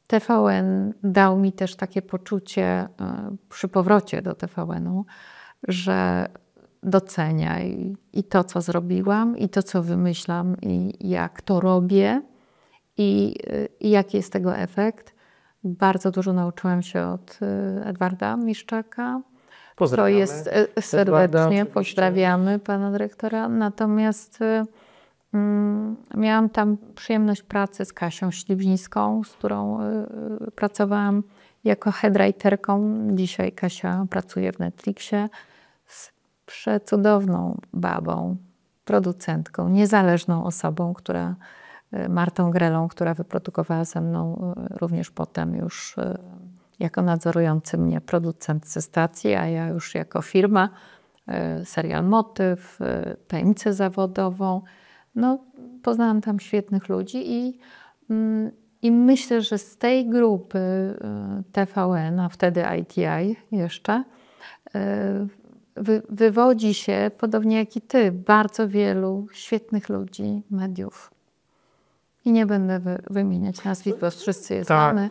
TVN dał mi też takie poczucie przy powrocie do TVN-u, że docenia i to, co zrobiłam, i to, co wymyślam, i jak to robię, i jaki jest tego efekt. Bardzo dużo nauczyłam się od Edwarda Miszczaka. Pozdrawiamy. To jest serdecznie, pozdrawiamy pana dyrektora. Natomiast miałam tam przyjemność pracy z Kasią Śliwińską, z którą pracowałam jako headwriterką. Dzisiaj Kasia pracuje w Netflixie z przecudowną babą, producentką, niezależną osobą, Martą Grelą, która wyprodukowała ze mną również potem już jako nadzorujący mnie producent ze stacji, a ja już jako firma, serial Motyw, Tajemnicę zawodową. Poznałam tam świetnych ludzi i myślę, że z tej grupy TVN, a wtedy ITI jeszcze, wywodzi się, podobnie jak i ty, bardzo wielu świetnych ludzi, mediów. I nie będę wymieniać nazwisk, bo wszyscy je znamy.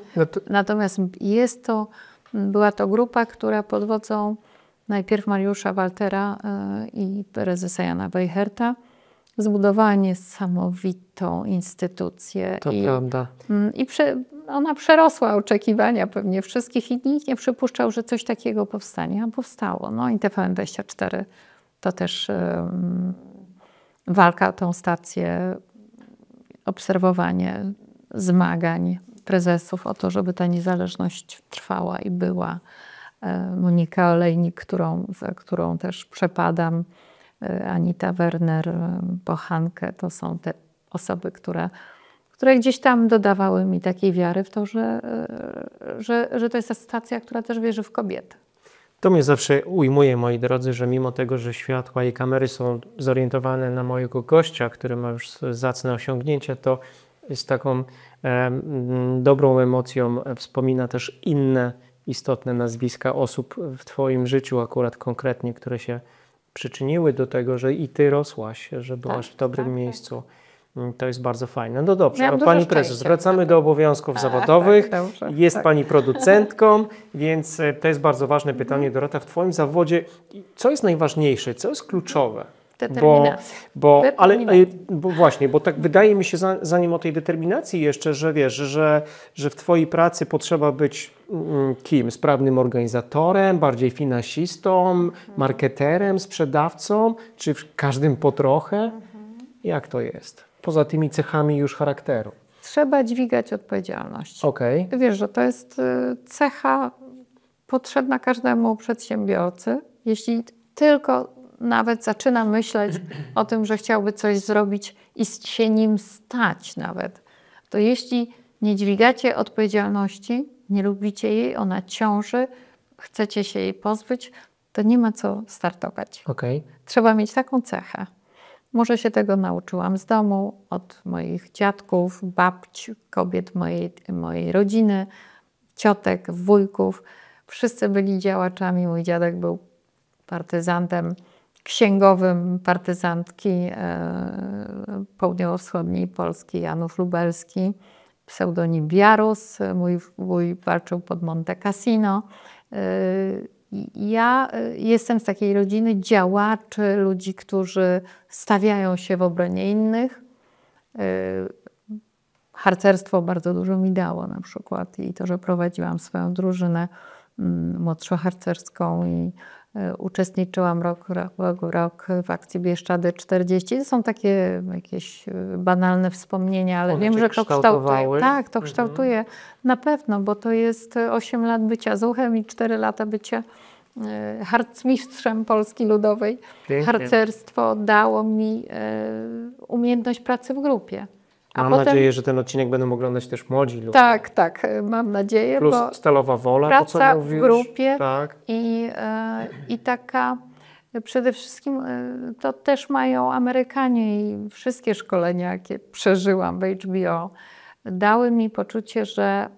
Natomiast była to grupa, która pod wodzą najpierw Mariusza Waltera i prezesa Jana Wejherta zbudowała niesamowitą instytucję. To prawda. Ona przerosła oczekiwania pewnie wszystkich i nikt nie przypuszczał, że coś takiego powstanie, a powstało. I TVN24 to też walka o tą stację, obserwowanie zmagań prezesów o to, żeby ta niezależność trwała i była. Monika Olejnik, za którą też przepadam, Anita Werner, Bochankę, to są te osoby, które gdzieś tam dodawały mi takiej wiary w to, że to jest ta stacja, która też wierzy w kobiety. To mnie zawsze ujmuje, moi drodzy, że mimo tego, że światła i kamery są zorientowane na mojego gościa, który ma już zacne osiągnięcia, to z taką dobrą emocją wspomina też inne istotne nazwiska osób w twoim życiu akurat konkretnie, które się przyczyniły do tego, że i ty rosłaś, że byłaś w dobrym miejscu. To jest bardzo fajne. No dobrze, pani prezes, wracamy do obowiązków zawodowych. Jest pani producentką, więc to jest bardzo ważne pytanie, Dorota, w twoim zawodzie. Co jest najważniejsze, co jest kluczowe? Determinacja. Bo właśnie, bo tak wydaje mi się, zanim o tej determinacji jeszcze, że wiesz, że w twojej pracy potrzeba być kim? Sprawnym organizatorem, bardziej finansistą, marketerem, sprzedawcą, czy każdym po trochę? Jak to jest? Poza tymi cechami już charakteru. Trzeba dźwigać odpowiedzialność. Okej. Wiesz, że to jest cecha potrzebna każdemu przedsiębiorcy. Jeśli tylko nawet zaczyna myśleć o tym, że chciałby coś zrobić i się nim stać nawet, to jeśli nie dźwigacie odpowiedzialności, nie lubicie jej, ona ciąży, chcecie się jej pozbyć, to nie ma co startować. Okej. Trzeba mieć taką cechę. Może się tego nauczyłam z domu, od moich dziadków, babć, kobiet mojej rodziny, ciotek, wujków. Wszyscy byli działaczami. Mój dziadek był partyzantem, księgowym partyzantki południowo-wschodniej Polski, Janów Lubelski, pseudonim Biarus. Mój wuj walczył pod Monte Cassino. Ja jestem z takiej rodziny działaczy, ludzi, którzy stawiają się w obronie innych. Harcerstwo bardzo dużo mi dało na przykład i to, że prowadziłam swoją drużynę młodszoharcerską i uczestniczyłam rok w akcji Bieszczady 40. To są takie jakieś banalne wspomnienia, ale wiem, że to kształtuje. Tak, to kształtuje na pewno, bo to jest 8 lat bycia zuchem i 4 lata bycia harcmistrzem Polski Ludowej. Pięknie. Harcerstwo dało mi umiejętność pracy w grupie. Mam nadzieję, że ten odcinek będą oglądać też młodzi ludzie. Tak, mam nadzieję. Plus bo stalowa wola, praca to co mówisz. w grupie tak. i taka przede wszystkim to też mają Amerykanie i wszystkie szkolenia, jakie przeżyłam w HBO, dały mi poczucie, że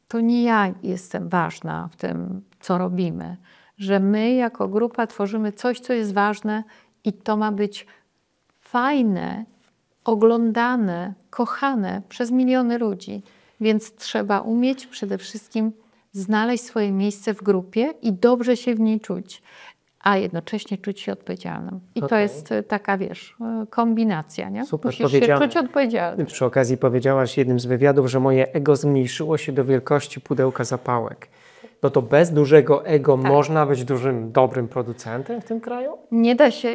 to nie ja jestem ważna w tym, co robimy, że my jako grupa tworzymy coś, co jest ważne i to ma być fajne, oglądane, kochane przez miliony ludzi. Więc trzeba umieć przede wszystkim znaleźć swoje miejsce w grupie i dobrze się w niej czuć, a jednocześnie czuć się odpowiedzialnym. I to jest taka, wiesz, kombinacja, nie? Super, musisz się czuć odpowiedzialny. Przy okazji powiedziałaś w jednym z wywiadów, że moje ego zmniejszyło się do wielkości pudełka zapałek. No to bez dużego ego można być dużym, dobrym producentem w tym kraju? Nie da się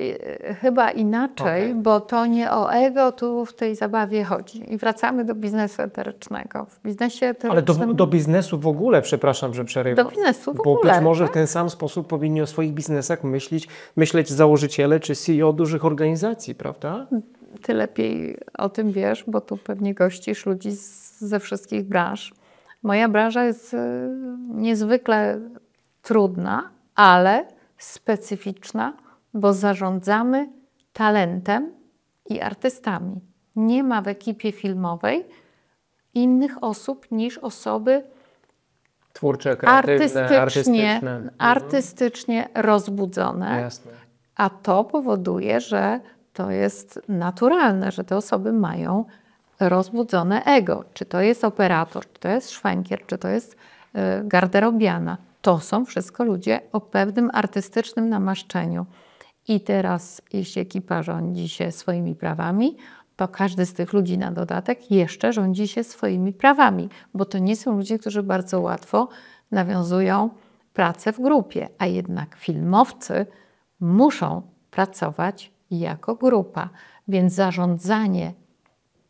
chyba inaczej, bo to nie o ego tu w tej zabawie chodzi. I wracamy do biznesu eterycznego. W biznesie eterycznym... Ale do biznesu w ogóle, przepraszam, że przerywam. Do biznesu w Bo ogóle. być może w ten sam sposób powinni o swoich biznesach myśleć założyciele czy CEO dużych organizacji, prawda? Ty lepiej o tym wiesz, bo tu pewnie gościsz ludzi ze wszystkich branż. Moja branża jest niezwykle trudna, ale specyficzna, bo zarządzamy talentem i artystami. Nie ma w ekipie filmowej innych osób niż osoby twórcze, kreatywne, artystycznie rozbudzone. Jasne. A to powoduje, że to jest naturalne, że te osoby mają rozbudzone ego. Czy to jest operator, czy to jest szwajkier, czy to jest garderobiana. To są wszystko ludzie o pewnym artystycznym namaszczeniu. I teraz, jeśli ekipa rządzi się swoimi prawami, to każdy z tych ludzi na dodatek jeszcze rządzi się swoimi prawami, bo to nie są ludzie, którzy bardzo łatwo nawiązują pracę w grupie, a jednak filmowcy muszą pracować jako grupa, więc zarządzanie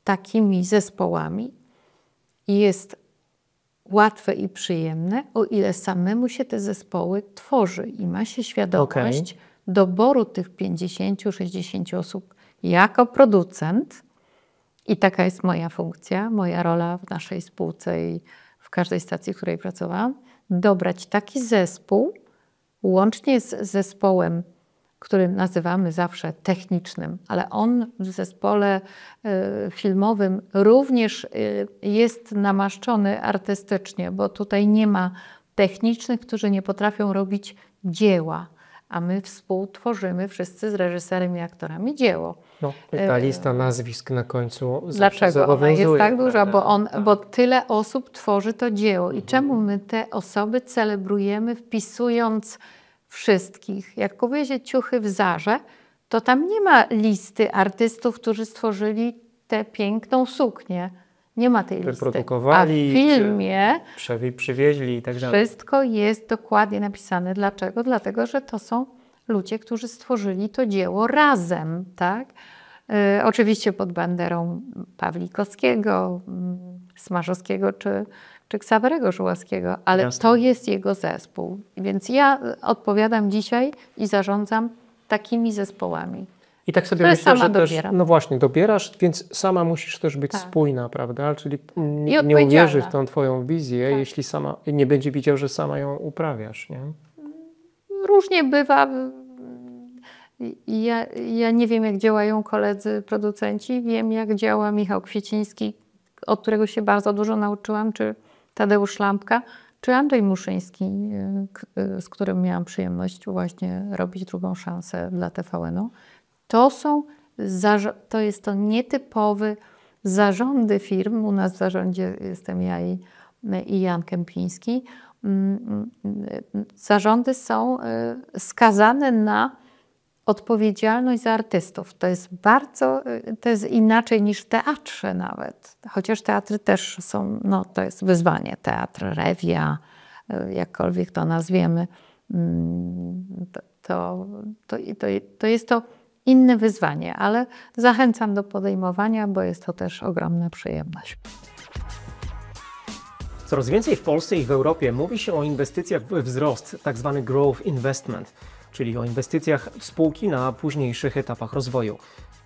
takimi zespołami jest łatwe i przyjemne, o ile samemu się te zespoły tworzy i ma się świadomość doboru tych 50-60 osób jako producent. I taka jest moja funkcja, moja rola w naszej spółce i w każdej stacji, w której pracowałam, dobrać taki zespół, łącznie z zespołem, który nazywamy zawsze technicznym, ale on w zespole filmowym również jest namaszczony artystycznie, bo tutaj nie ma technicznych, którzy nie potrafią robić dzieła, a my współtworzymy wszyscy z reżyserem i aktorami dzieło. No, ta lista nazwisk na końcu Dlaczego ona jest tak duża? Bo tyle osób tworzy to dzieło. I czemu my te osoby celebrujemy, wpisując wszystkich? Jak kupuje się ciuchy w Zarze, to tam nie ma listy artystów, którzy stworzyli tę piękną suknię. Nie ma tej listy. Wyprodukowali, a w filmie przywieźli i tak dalej. Wszystko jest dokładnie napisane. Dlaczego? Dlatego, że to są ludzie, którzy stworzyli to dzieło razem, tak? Oczywiście pod banderą Pawlikowskiego, Smarzowskiego czy Ksawerego Żuławskiego, ale Jasne. to jest jego zespół. Więc ja odpowiadam dzisiaj i zarządzam takimi zespołami. I tak sobie To myślę, sama że też, dobieram. no właśnie, dobierasz, więc sama musisz też być Tak. spójna, prawda? Czyli nie odpowiedzialna. uwierzy w tą twoją wizję, Tak. jeśli sama nie będzie widział, że sama ją uprawiasz, nie? Różnie bywa. Ja nie wiem, jak działają koledzy producenci. Wiem, jak działa Michał Kwieciński, od którego się bardzo dużo nauczyłam, czy Tadeusz Lampka, czy Andrzej Muszyński, z którym miałam przyjemność właśnie robić Drugą szansę dla TVN-u. To jest to nietypowy zarządy firm. U nas w zarządzie jestem ja i Jan Kępiński. Zarządy są skazane na odpowiedzialność za artystów. To jest inaczej niż w teatrze nawet. Chociaż teatry też są, no to jest wyzwanie. Teatr, rewia, jakkolwiek to nazwiemy. To jest to inne wyzwanie, ale zachęcam do podejmowania, bo jest to też ogromna przyjemność. Coraz więcej w Polsce i w Europie mówi się o inwestycjach w wzrost, tak zwany growth investment, czyli o inwestycjach w spółki na późniejszych etapach rozwoju.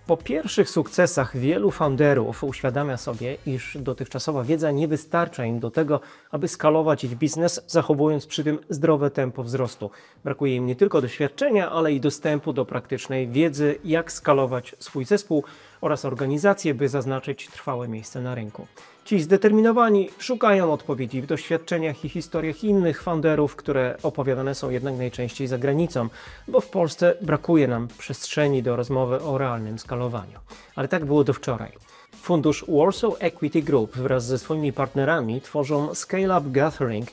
Po pierwszych sukcesach wielu founderów uświadamia sobie, iż dotychczasowa wiedza nie wystarcza im do tego, aby skalować ich biznes, zachowując przy tym zdrowe tempo wzrostu. Brakuje im nie tylko doświadczenia, ale i dostępu do praktycznej wiedzy, jak skalować swój zespół oraz organizację, by zaznaczyć trwałe miejsce na rynku. Ci zdeterminowani szukają odpowiedzi w doświadczeniach i historiach innych founderów, które opowiadane są jednak najczęściej za granicą, bo w Polsce brakuje nam przestrzeni do rozmowy o realnym skalowaniu. Ale tak było do wczoraj. Fundusz Warsaw Equity Group wraz ze swoimi partnerami tworzą Scale Up Gathering,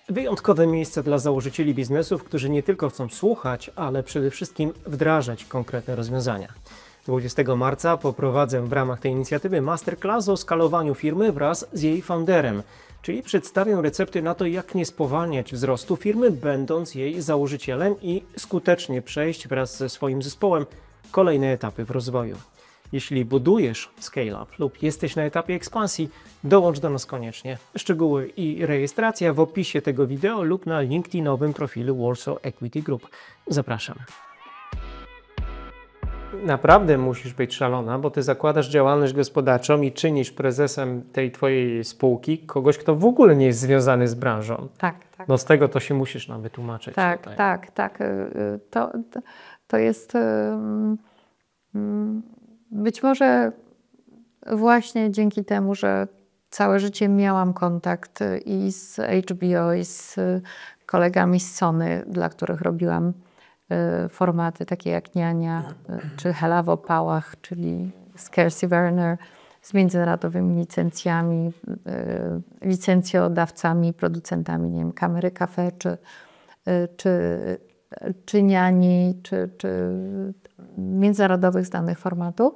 wyjątkowe miejsce dla założycieli biznesów, którzy nie tylko chcą słuchać, ale przede wszystkim wdrażać konkretne rozwiązania. 20 marca poprowadzę w ramach tej inicjatywy masterclass o skalowaniu firmy wraz z jej founderem, czyli przedstawię recepty na to, jak nie spowalniać wzrostu firmy, będąc jej założycielem i skutecznie przejść wraz ze swoim zespołem kolejne etapy w rozwoju. Jeśli budujesz Scale Up lub jesteś na etapie ekspansji, dołącz do nas koniecznie. Szczegóły i rejestracja w opisie tego wideo lub na LinkedInowym profilu Warsaw Equity Group. Zapraszam. Naprawdę musisz być szalona, bo ty zakładasz działalność gospodarczą i czynisz prezesem tej twojej spółki kogoś, kto w ogóle nie jest związany z branżą. Tak. No z tego to się musisz nam wytłumaczyć. Tak. To jest być może właśnie dzięki temu, że całe życie miałam kontakt i z HBO, i z kolegami z Sony, dla których robiłam formaty takie jak Niania, czy Hela w opałach, czyli z Kelsey Werner, z międzynarodowymi licencjami, licencjodawcami, producentami, nie wiem, Kamery Cafe, czy Niani, czy międzynarodowych znanych formatów,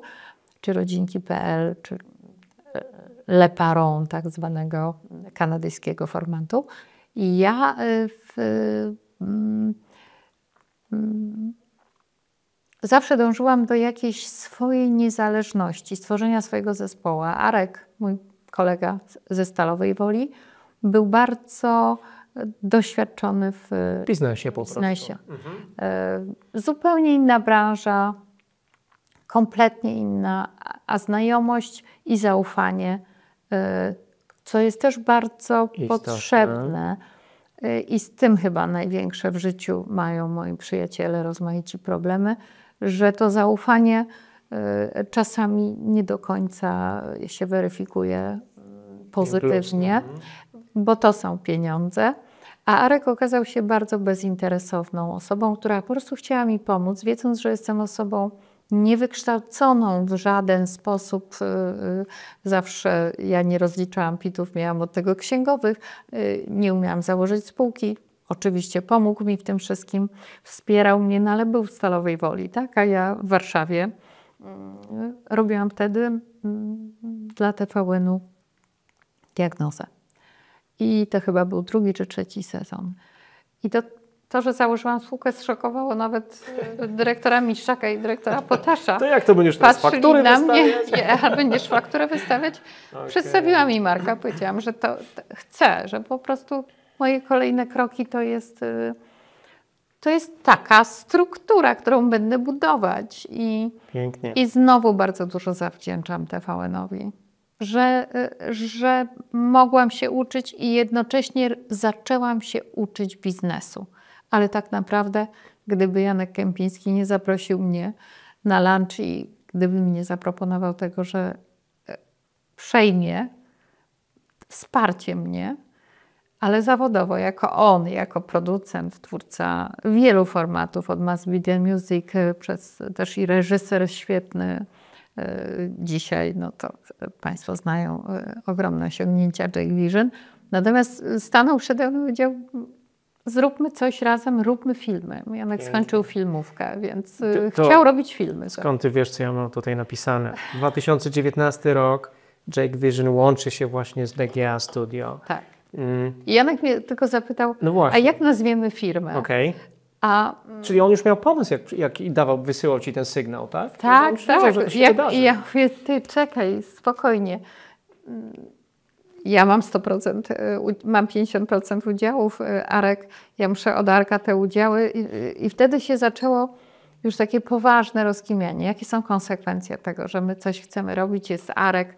czy Rodzinki.pl, czy Le Paron, tak zwanego kanadyjskiego formatu. I ja zawsze dążyłam do jakiejś swojej niezależności, stworzenia swojego zespołu. Arek, mój kolega ze Stalowej Woli, był bardzo doświadczony w biznesie po prostu. Zupełnie inna branża, kompletnie inna, a znajomość i zaufanie, co jest też bardzo potrzebne. I z tym chyba największe w życiu mają moi przyjaciele, rozmaici problemy, że to zaufanie czasami nie do końca się weryfikuje pozytywnie, bo to są pieniądze. A Arek okazał się bardzo bezinteresowną osobą, która po prostu chciała mi pomóc, wiedząc, że jestem osobą niewykształconą w żaden sposób. Zawsze ja nie rozliczałam PIT-ów, miałam od tego księgowych, nie umiałam założyć spółki, oczywiście pomógł mi w tym wszystkim, wspierał mnie, no ale był w Stalowej Woli, tak? A ja w Warszawie robiłam wtedy dla TVN-u diagnozę. I to chyba był 2. czy 3. sezon. I to, że założyłam spółkę, zszokowało nawet dyrektora Miszczaka i dyrektora Potasza. To jak to będziesz teraz faktury na mnie, wystawiać? a będziesz fakturę wystawiać? Okay. Przedstawiłam jej Marka, powiedziałam, że to chcę, że po prostu moje kolejne kroki to jest taka struktura, którą będę budować. Pięknie. I znowu bardzo dużo zawdzięczam TVN-owi. Że mogłam się uczyć i jednocześnie zaczęłam się uczyć biznesu. Ale tak naprawdę, gdyby Janek Kępiński nie zaprosił mnie na lunch i gdyby mi nie zaproponował tego, że przejmie wsparcie mnie, ale zawodowo, jako producent, twórca wielu formatów, od Mass Media Music, przez też i reżyser świetny. Dzisiaj, no to Państwo znają ogromne osiągnięcia Jake Vision. Natomiast stanął przede mną i powiedział, zróbmy coś razem, róbmy filmy. Janek skończył filmówkę, więc chciał robić filmy. Skąd ty wiesz, co ja mam tutaj napisane? 2019 rok, Jake Vision łączy się właśnie z DGA Studio. Tak. I Janek mnie tylko zapytał, no a jak nazwiemy firmę? Okay. Czyli on już miał pomysł, jak wysyłał ci ten sygnał, tak? Tak, tak. I ja mówię, ty czekaj, spokojnie. Ja mam 100%, mam 50% udziałów, Arek, ja muszę od Arka te udziały i wtedy się zaczęło już takie poważne rozkminianie. Jakie są konsekwencje tego, że my coś chcemy robić, jest Arek.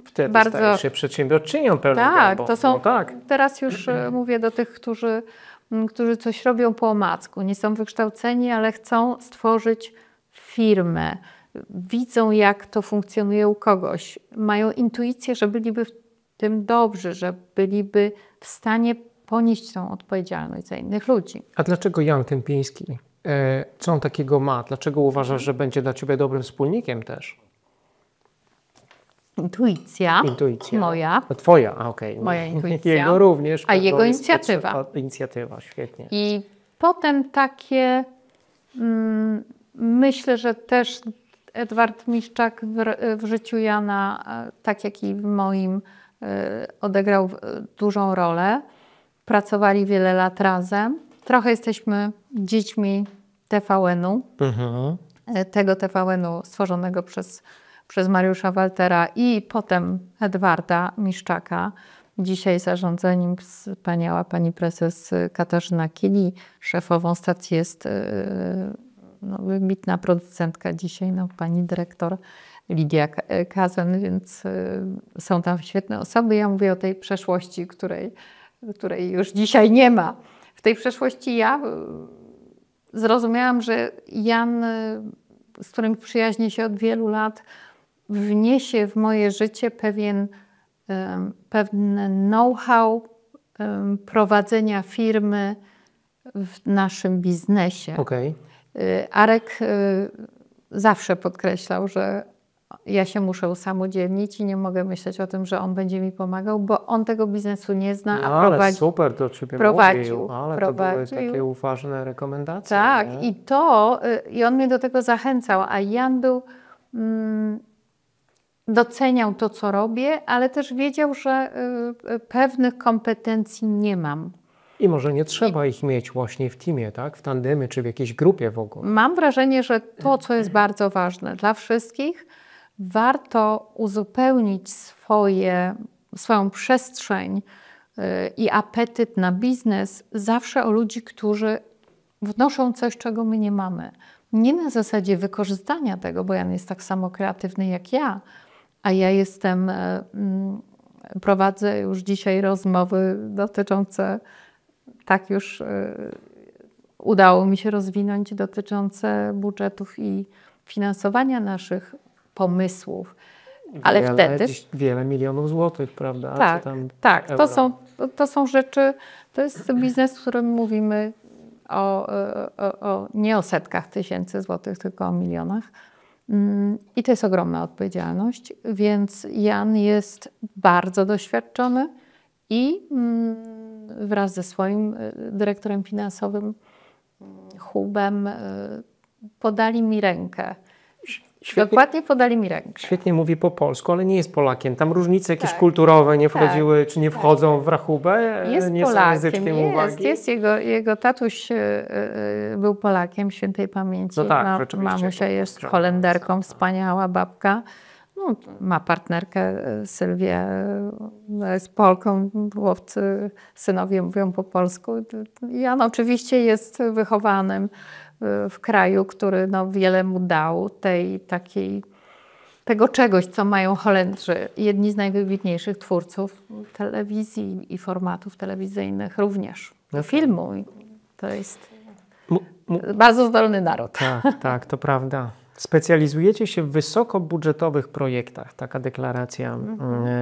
Wtedy bardzo... stajesz się przedsiębiorczynią pełną tak, gębą. To są, no tak, teraz już mówię do tych, którzy coś robią po omacku, nie są wykształceni, ale chcą stworzyć firmę. Widzą, jak to funkcjonuje u kogoś. Mają intuicję, że byliby w tym dobrzy, że byliby w stanie ponieść tą odpowiedzialność za innych ludzi. A dlaczego Jan Kępiński? Co on takiego ma? Dlaczego uważasz, że będzie dla ciebie dobrym wspólnikiem też? Intuicja. Moja. No twoja, okej. Moja intuicja. Jego również. A jego inicjatywa. Inicjatywa, świetnie. I potem takie, myślę, że też Edward Miszczak w życiu Jana, tak jak i w moim, odegrał dużą rolę. Pracowali wiele lat razem. Trochę jesteśmy dziećmi TVN-u. Tego TVN-u stworzonego przez Mariusza Waltera i potem Edwarda Miszczaka. Dzisiaj zarządzeniem wspaniała pani prezes Katarzyna Kili. Szefową stacji jest wybitna producentka dzisiaj, pani dyrektor Lidia Kazen, więc są tam świetne osoby. Ja mówię o tej przeszłości, której już dzisiaj nie ma. W tej przeszłości ja zrozumiałam, że Jan, z którym przyjaźnię się od wielu lat, wniesie w moje życie pewne know-how prowadzenia firmy w naszym biznesie. Okay. Arek zawsze podkreślał, że ja się muszę usamodzielnić i nie mogę myśleć o tym, że on będzie mi pomagał, bo on tego biznesu nie zna, a ale super, to ciebie mówił, ale to były takie uważne rekomendacje. Tak, nie? I on mnie do tego zachęcał, a Jan był... doceniał to, co robię, ale też wiedział, że pewnych kompetencji nie mam. I może nie trzeba ich mieć właśnie w teamie, tak? W tandemie czy w jakiejś grupie w ogóle. Mam wrażenie, że to, co jest bardzo ważne dla wszystkich, warto uzupełnić swoją przestrzeń i apetyt na biznes zawsze o ludzi, którzy wnoszą coś, czego my nie mamy. Nie na zasadzie wykorzystania tego, bo Jan jest tak samo kreatywny jak ja, a ja prowadzę już dzisiaj rozmowy dotyczące, tak już udało mi się rozwinąć, dotyczące budżetów i finansowania naszych pomysłów. Ale wtedy... Wiele milionów złotych, prawda? Tak, tak. To są rzeczy, to jest biznes, w którym mówimy nie o setkach tysięcy złotych, tylko o milionach. I to jest ogromna wraz ze swoim dyrektorem finansowym, Hubem, podali mi rękę. Dokładnie podali mi rękę. Świetnie mówi po polsku, ale nie jest Polakiem. Tam różnice jakieś kulturowe nie wchodziły, czy nie wchodzą w rachubę? Jest nie Polakiem, uwagi? jest jego tatuś był Polakiem świętej pamięci. No tak, rzeczywiście. Mamusia jest Holenderką, wspaniała babka. No, ma partnerkę Sylwię, jest Polką, chłopcy, synowie mówią po polsku. Jan oczywiście jest wychowanym w kraju, który wiele mu dał tego czegoś, co mają Holendrzy. Jedni z najwybitniejszych twórców telewizji i formatów telewizyjnych również. Filmu. To jest bardzo zdolny naród. Tak, to prawda. Specjalizujecie się w wysokobudżetowych projektach. Taka deklaracja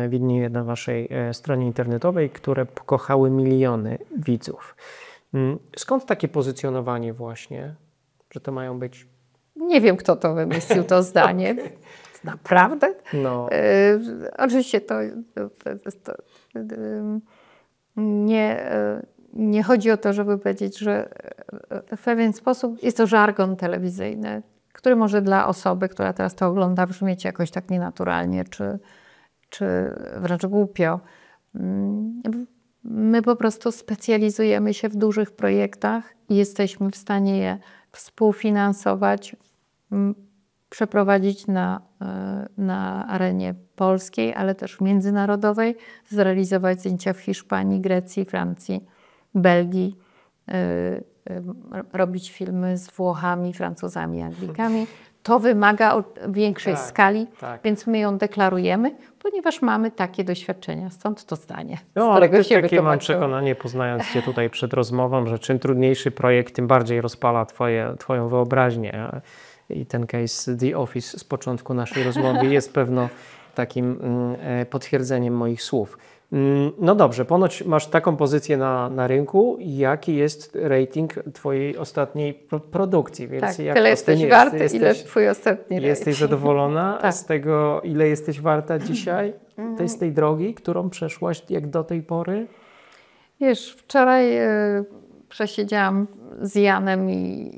widnieje na waszej stronie internetowej, które pokochały miliony widzów. Skąd takie pozycjonowanie właśnie, że to mają być... Nie wiem, kto to wymyślił, to zdanie. Naprawdę? No. Oczywiście nie chodzi o to, żeby powiedzieć, że w pewien sposób jest to żargon telewizyjny, który może dla osoby, która teraz to ogląda, brzmieć jakoś tak nienaturalnie, czy wręcz głupio. My po prostu specjalizujemy się w dużych projektach i jesteśmy w stanie je współfinansować, przeprowadzić na arenie polskiej, ale też międzynarodowej, zrealizować zdjęcia w Hiszpanii, Grecji, Francji, Belgii, robić filmy z Włochami, Francuzami, Anglikami. To wymaga większej skali, więc my ją deklarujemy, ponieważ mamy takie doświadczenia. Stąd to zdanie. No, ale też takie mam przekonanie, poznając Cię tutaj przed rozmową, że czym trudniejszy projekt, tym bardziej rozpala Twoją wyobraźnię. I ten case The Office z początku naszej rozmowy jest pewno takim potwierdzeniem moich słów. No dobrze, ponoć masz taką pozycję na rynku. Jaki jest rating Twojej ostatniej produkcji? Więc tak, jak tyle jesteś warty, ile Twój ostatni rating. Jesteś zadowolona z tego, ile jesteś warta dzisiaj? Z tej drogi, którą przeszłaś jak do tej pory? Wiesz, wczoraj przesiedziałam z Janem i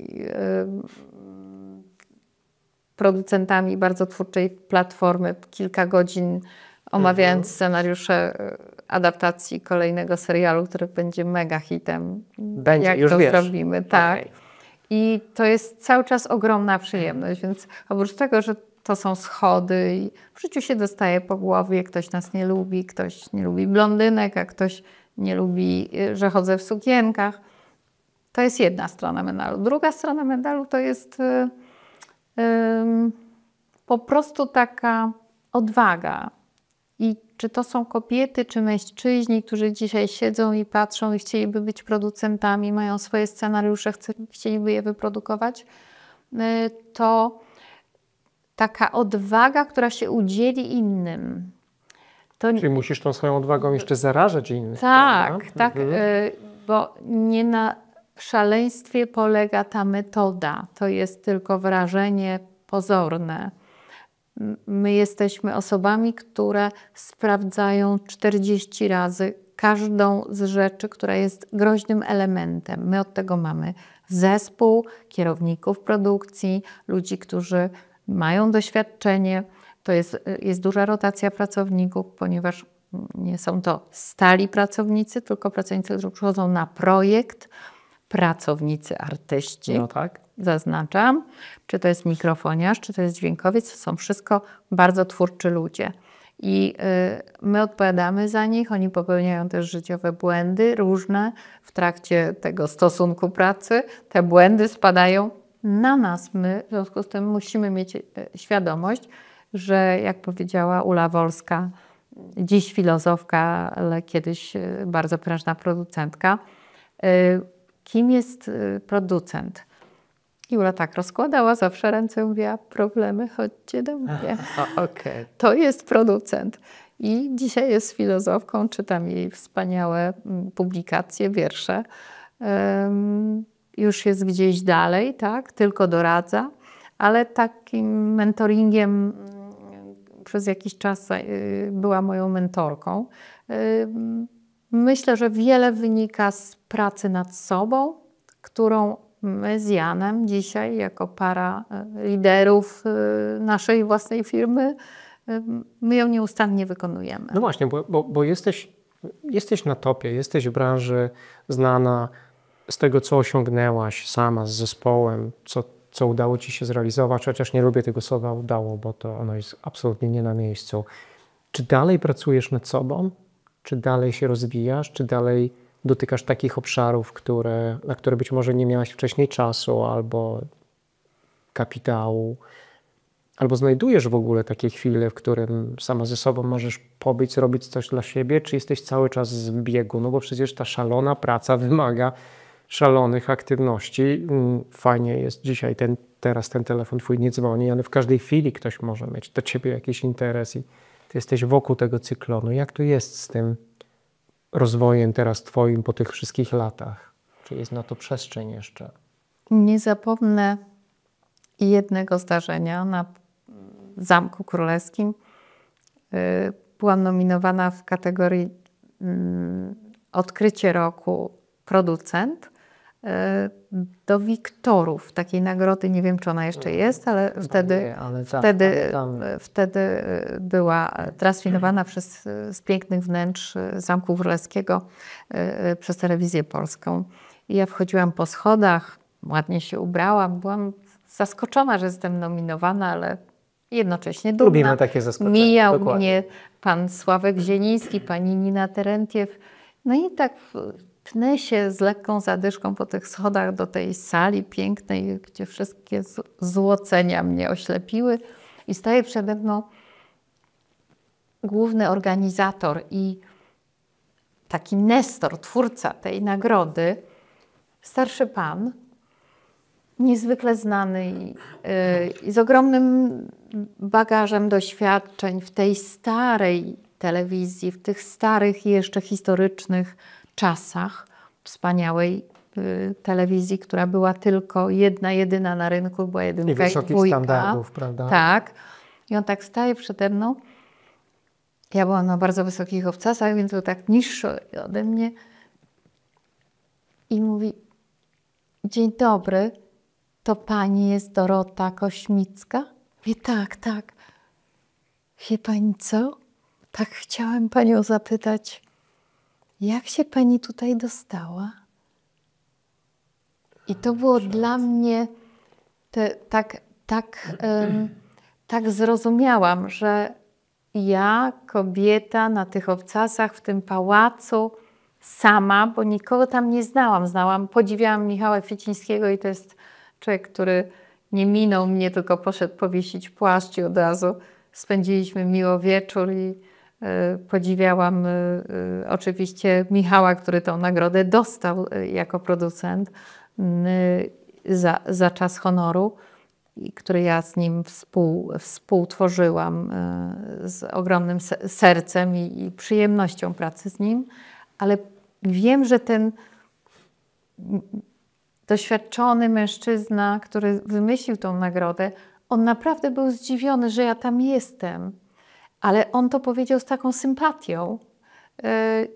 producentami bardzo twórczej platformy kilka godzin, omawiając scenariusze adaptacji kolejnego serialu, który będzie mega hitem. Będzie, jak już to wiesz. zrobimy, tak. Okay. I to jest cały czas ogromna przyjemność, więc oprócz tego, że to są schody i w życiu się dostaje po głowie, ktoś nas nie lubi, ktoś nie lubi blondynek, a ktoś nie lubi, że chodzę w sukienkach. To jest jedna strona medalu. Druga strona medalu to jest po prostu taka odwaga. I czy to są kobiety, czy mężczyźni, którzy dzisiaj siedzą i patrzą i chcieliby być producentami, mają swoje scenariusze, chcieliby je wyprodukować, to taka odwaga, która się udzieli innym. Czyli musisz tą swoją odwagą jeszcze zarażać innych. Tak, tak, bo nie na szaleństwie polega ta metoda. To jest tylko wrażenie pozorne. My jesteśmy osobami, które sprawdzają 40 razy każdą z rzeczy, która jest groźnym elementem. My od tego mamy zespół, kierowników produkcji, ludzi, którzy mają doświadczenie. To jest duża rotacja pracowników, ponieważ nie są to stali pracownicy, tylko pracownicy, którzy przychodzą na projekt, pracownicy, artyści. No tak. Zaznaczam, czy to jest mikrofoniarz, czy to jest dźwiękowiec, to są wszystko bardzo twórczy ludzie. I my odpowiadamy za nich, oni popełniają też życiowe błędy różne w trakcie tego stosunku pracy. Te błędy spadają na nas. My w związku z tym musimy mieć świadomość, że jak powiedziała Ula Wolska, dziś filozofka, ale kiedyś bardzo prężna producentka, kim jest producent? I Ula tak rozkładała zawsze ręce i mówiła, problemy, chodźcie do mnie. Okay. To jest producent. I dzisiaj jest filozofką, czytam jej wspaniałe publikacje, wiersze. Już jest gdzieś dalej, tak? Tylko doradza, ale takim mentoringiem przez jakiś czas była moją mentorką. Myślę, że wiele wynika z pracy nad sobą, którą my z Janem dzisiaj jako para liderów naszej własnej firmy, my ją nieustannie wykonujemy. No właśnie, bo jesteś na topie, jesteś w branży znana z tego, co osiągnęłaś sama z zespołem, co udało ci się zrealizować, chociaż nie lubię tego słowa udało, bo to ono jest absolutnie nie na miejscu. Czy dalej pracujesz nad sobą? Czy dalej się rozwijasz? Czy dalej dotykasz takich obszarów, na które być może nie miałaś wcześniej czasu albo kapitału? Albo znajdujesz w ogóle takie chwile, w którym sama ze sobą możesz pobyć, zrobić coś dla siebie, czy jesteś cały czas w biegu? No bo przecież ta szalona praca wymaga szalonych aktywności. Fajnie jest dzisiaj, teraz ten telefon twój nie dzwoni, ale w każdej chwili ktoś może mieć do ciebie jakiś interes i ty jesteś wokół tego cyklonu. Jak to jest z tym rozwojem teraz twoim po tych wszystkich latach? Czy jest na to przestrzeń jeszcze? Nie zapomnę jednego zdarzenia na Zamku Królewskim. Byłam nominowana w kategorii Odkrycie Roku Producent do Wiktorów, takiej nagrody, nie wiem, czy ona jeszcze jest, ale wtedy była transmitowana z pięknych wnętrz Zamku Królewskiego przez Telewizję Polską. I ja wchodziłam po schodach, ładnie się ubrałam, byłam zaskoczona, że jestem nominowana, ale jednocześnie dumna. Lubimy takie zaskoczenia. Mijał Dokładnie. mnie pan Sławek Zieliński, pani Nina Terentiew. No i tak pnę się z lekką zadyszką po tych schodach do tej sali pięknej, gdzie wszystkie złocenia mnie oślepiły. I staje przede mną główny organizator i taki nestor, twórca tej nagrody, starszy pan, niezwykle znany i z ogromnym bagażem doświadczeń w tej starej telewizji, w tych starych jeszcze historycznych czasach wspaniałej telewizji, która była tylko jedna, jedyna na rynku, była jedynka i wysokich dwójka. standardów, prawda? Tak. I on tak staje przede mną. Ja byłam na bardzo wysokich obcasach, więc był tak niższy ode mnie. I mówi: dzień dobry, to pani jest Dorota Kośmicka? Mówię: tak, tak. Wie pani co? Tak chciałem panią zapytać, jak się pani tutaj dostała? I to było dla mnie tak zrozumiałam, że ja, kobieta na tych obcasach w tym pałacu, sama, bo nikogo tam nie znałam. Podziwiałam Michała Kwiecińskiego i to jest człowiek, który nie minął mnie, tylko poszedł powiesić płaszcz i od razu spędziliśmy miło wieczór i podziwiałam oczywiście Michała, który tą nagrodę dostał jako producent za czas honoru, który ja z nim współtworzyłam z ogromnym sercem i przyjemnością pracy z nim, ale wiem, że ten doświadczony mężczyzna, który wymyślił tą nagrodę, on naprawdę był zdziwiony, że ja tam jestem. Ale on to powiedział z taką sympatią.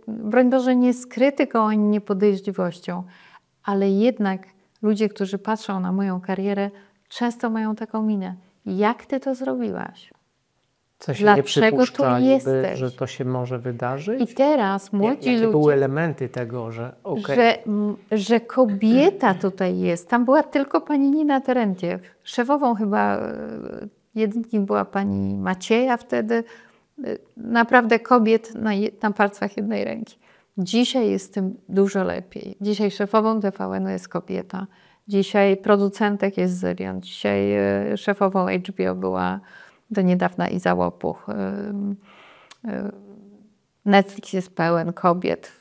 Broń Boże, nie z krytyką ani nie podejrzliwością. Ale jednak ludzie, którzy patrzą na moją karierę, często mają taką minę. Jak ty to zrobiłaś? Co się Dlaczego nie tu jesteś? że to się może wydarzyć? I teraz młodzi Jakie ludzie... były elementy tego, że że kobieta tutaj jest. Tam była tylko pani Nina Terentiew. Szefową chyba jedynki była pani Macieja wtedy. Naprawdę kobiet na palcach jednej ręki. Dzisiaj jest tym dużo lepiej. Dzisiaj szefową TVN jest kobieta. Dzisiaj producentek jest Zyrian. Dzisiaj szefową HBO była do niedawna Iza Łopuch. Netflix jest pełen kobiet.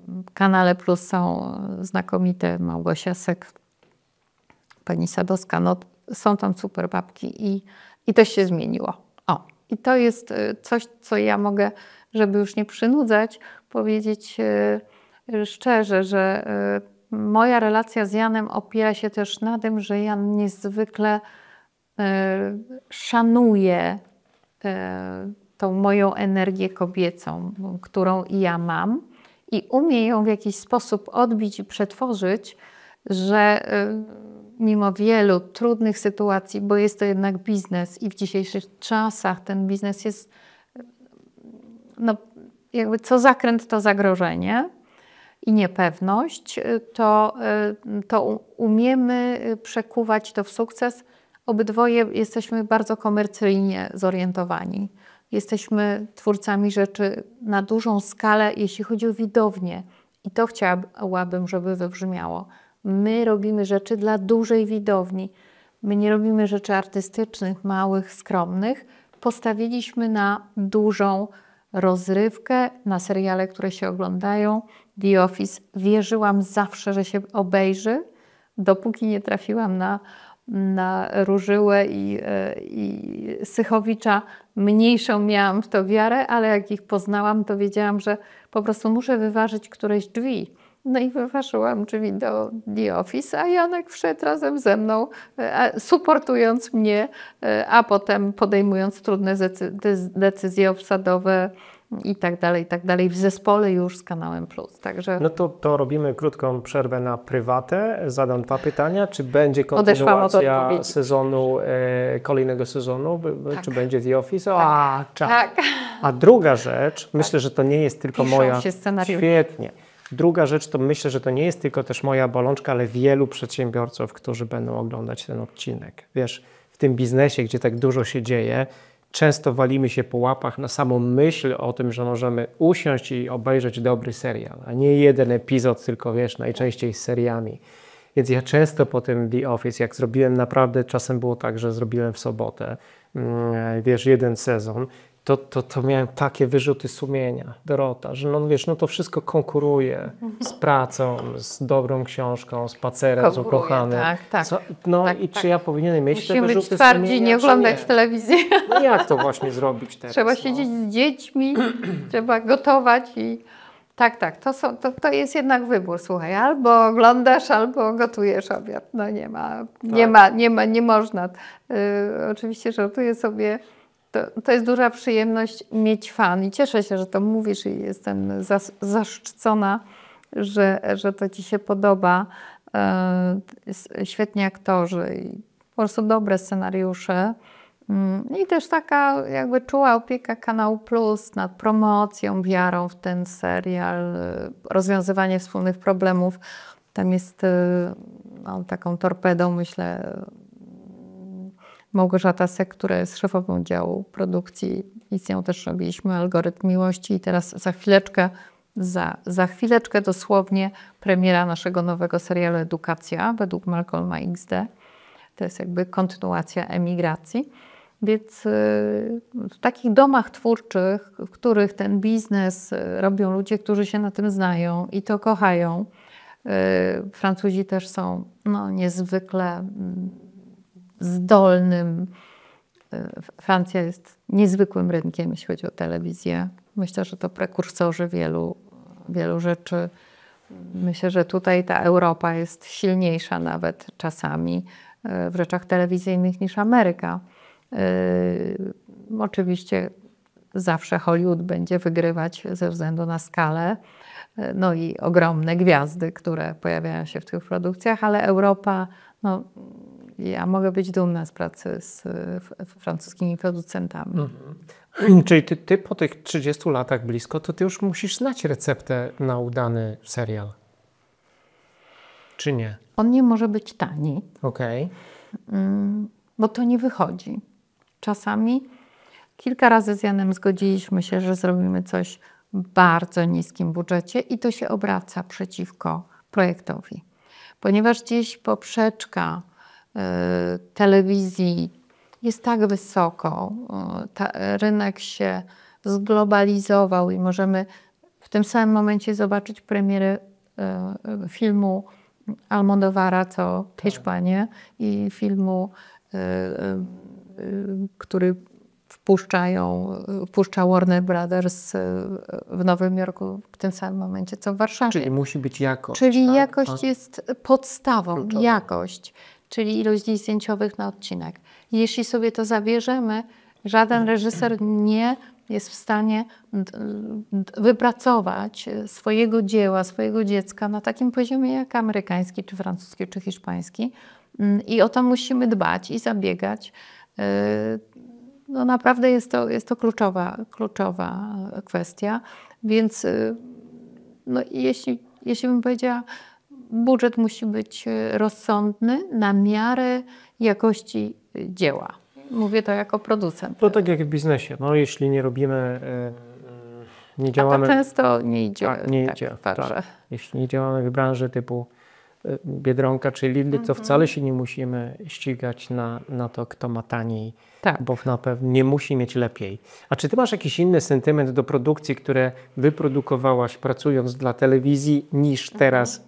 W Kanale Plus są znakomite Małgosia Sek, pani Sadowska. No, są tam super babki i to się zmieniło. I to jest coś, co ja mogę, żeby już nie przynudzać, powiedzieć szczerze, że moja relacja z Janem opiera się też na tym, że Jan niezwykle szanuje tą moją energię kobiecą, którą i ja mam. i umie ją w jakiś sposób odbić i przetworzyć, że mimo wielu trudnych sytuacji, bo jest to jednak biznes i w dzisiejszych czasach ten biznes jest no, jakby co zakręt to zagrożenie i niepewność, to umiemy przekuwać to w sukces. Obydwoje jesteśmy bardzo komercyjnie zorientowani. Jesteśmy twórcami rzeczy na dużą skalę, jeśli chodzi o widownię. I to chciałabym, żeby wybrzmiało. My robimy rzeczy dla dużej widowni. My nie robimy rzeczy artystycznych, małych, skromnych. Postawiliśmy na dużą rozrywkę, na seriale, które się oglądają. The Office wierzyłam zawsze, że się obejrzy, dopóki nie trafiłam na Różyłę i Sychowicza. Mniejszą miałam w to wiarę, ale jak ich poznałam, to wiedziałam, że po prostu muszę wyważyć któreś drzwi. No i wyważyłam drzwi do The Office, a Janek wszedł razem ze mną, suportując mnie, a potem podejmując trudne decyzje obsadowe i tak dalej, w zespole już z Kanałem Plus. Także... No to robimy krótką przerwę na prywatę. Zadam 2 pytania. Czy będzie kontynuacja sezonu, kolejnego sezonu? Tak. Czy będzie The Office? Tak. A druga rzecz, myślę, że to nie jest tylko moja... Świetnie. Druga rzecz, to myślę, że to nie jest tylko też moja bolączka, ale wielu przedsiębiorców, którzy będą oglądać ten odcinek. Wiesz, w tym biznesie, gdzie tak dużo się dzieje, często walimy się po łapach na samą myśl o tym, że możemy usiąść i obejrzeć dobry serial, a nie jeden epizod, tylko wiesz, najczęściej z seriami. Więc ja często po tym The Office, jak zrobiłem naprawdę, czasem było tak, że zrobiłem w sobotę, wiesz, 1 sezon, to miałem takie wyrzuty sumienia, Dorota, że no wiesz, no to wszystko konkuruje z pracą, z dobrą książką, spacerem z ukochanym. Tak. Czy ja powinienem mieć te wyrzuty być twardzi, sumienia, nie oglądać telewizji. No jak to właśnie zrobić teraz? Trzeba siedzieć z dziećmi, trzeba gotować i... Tak, to jest jednak wybór, słuchaj, albo oglądasz, albo gotujesz obiad. No nie można. Oczywiście żartuję sobie. To jest duża przyjemność mieć fan i cieszę się, że to mówisz i jestem zaszczycona, że to Ci się podoba. Świetni aktorzy i po prostu dobre scenariusze. I też taka jakby czuła opieka Kanału Plus nad promocją, wiarą w ten serial, rozwiązywanie wspólnych problemów. Tam jest taką torpedą, myślę, Małgorzata Sek, która jest szefową działu produkcji i z nią też robiliśmy Algorytm Miłości i teraz za chwileczkę dosłownie premiera naszego nowego serialu Edukacja według Malcolma XD. To jest jakby kontynuacja Emigracji. Więc w takich domach twórczych, w których ten biznes robią ludzie, którzy się na tym znają i to kochają. Francuzi też są niezwykle zdolnym. Francja jest niezwykłym rynkiem, jeśli chodzi o telewizję. Myślę, że to prekursorzy wielu rzeczy. Myślę, że tutaj ta Europa jest silniejsza nawet czasami w rzeczach telewizyjnych niż Ameryka. Oczywiście zawsze Hollywood będzie wygrywać ze względu na skalę, no i ogromne gwiazdy, które pojawiają się w tych produkcjach, ale Europa, ja mogę być dumna z pracy z francuskimi producentami. Czyli ty po tych 30 latach blisko, to ty już musisz znać receptę na udany serial. Czy nie? On nie może być tani. Okej. Bo to nie wychodzi. Czasami kilka razy z Janem zgodziliśmy się, że zrobimy coś w bardzo niskim budżecie i to się obraca przeciwko projektowi. Ponieważ gdzieś poprzeczka telewizji jest tak wysoko, rynek się zglobalizował i możemy w tym samym momencie zobaczyć premierę filmu Almodóvara, co Hiszpanię i filmu, który wpuszcza Warner Brothers w Nowym Jorku w tym samym momencie, co w Warszawie. Czyli musi być jakość. Czyli jakość jest podstawą. Kluczowe. Jakość, czyli ilość dni zdjęciowych na odcinek. Jeśli sobie to zabierzemy, żaden reżyser nie jest w stanie wypracować swojego dzieła, swojego dziecka na takim poziomie jak amerykański, czy francuski, czy hiszpański. I o to musimy dbać i zabiegać. No naprawdę jest to kluczowa kwestia. Więc no, jeśli bym powiedziała, budżet musi być rozsądny na miarę jakości dzieła. Mówię to jako producent. To tak jak w biznesie. No, jeśli nie robimy, nie działamy... A to często nie idzie. Tak. Jeśli nie działamy w branży typu Biedronka czy Lidl, to wcale się nie musimy ścigać na to, kto ma taniej, bo na pewno nie musi mieć lepiej. A czy ty masz jakiś inny sentyment do produkcji, które wyprodukowałaś pracując dla telewizji, niż teraz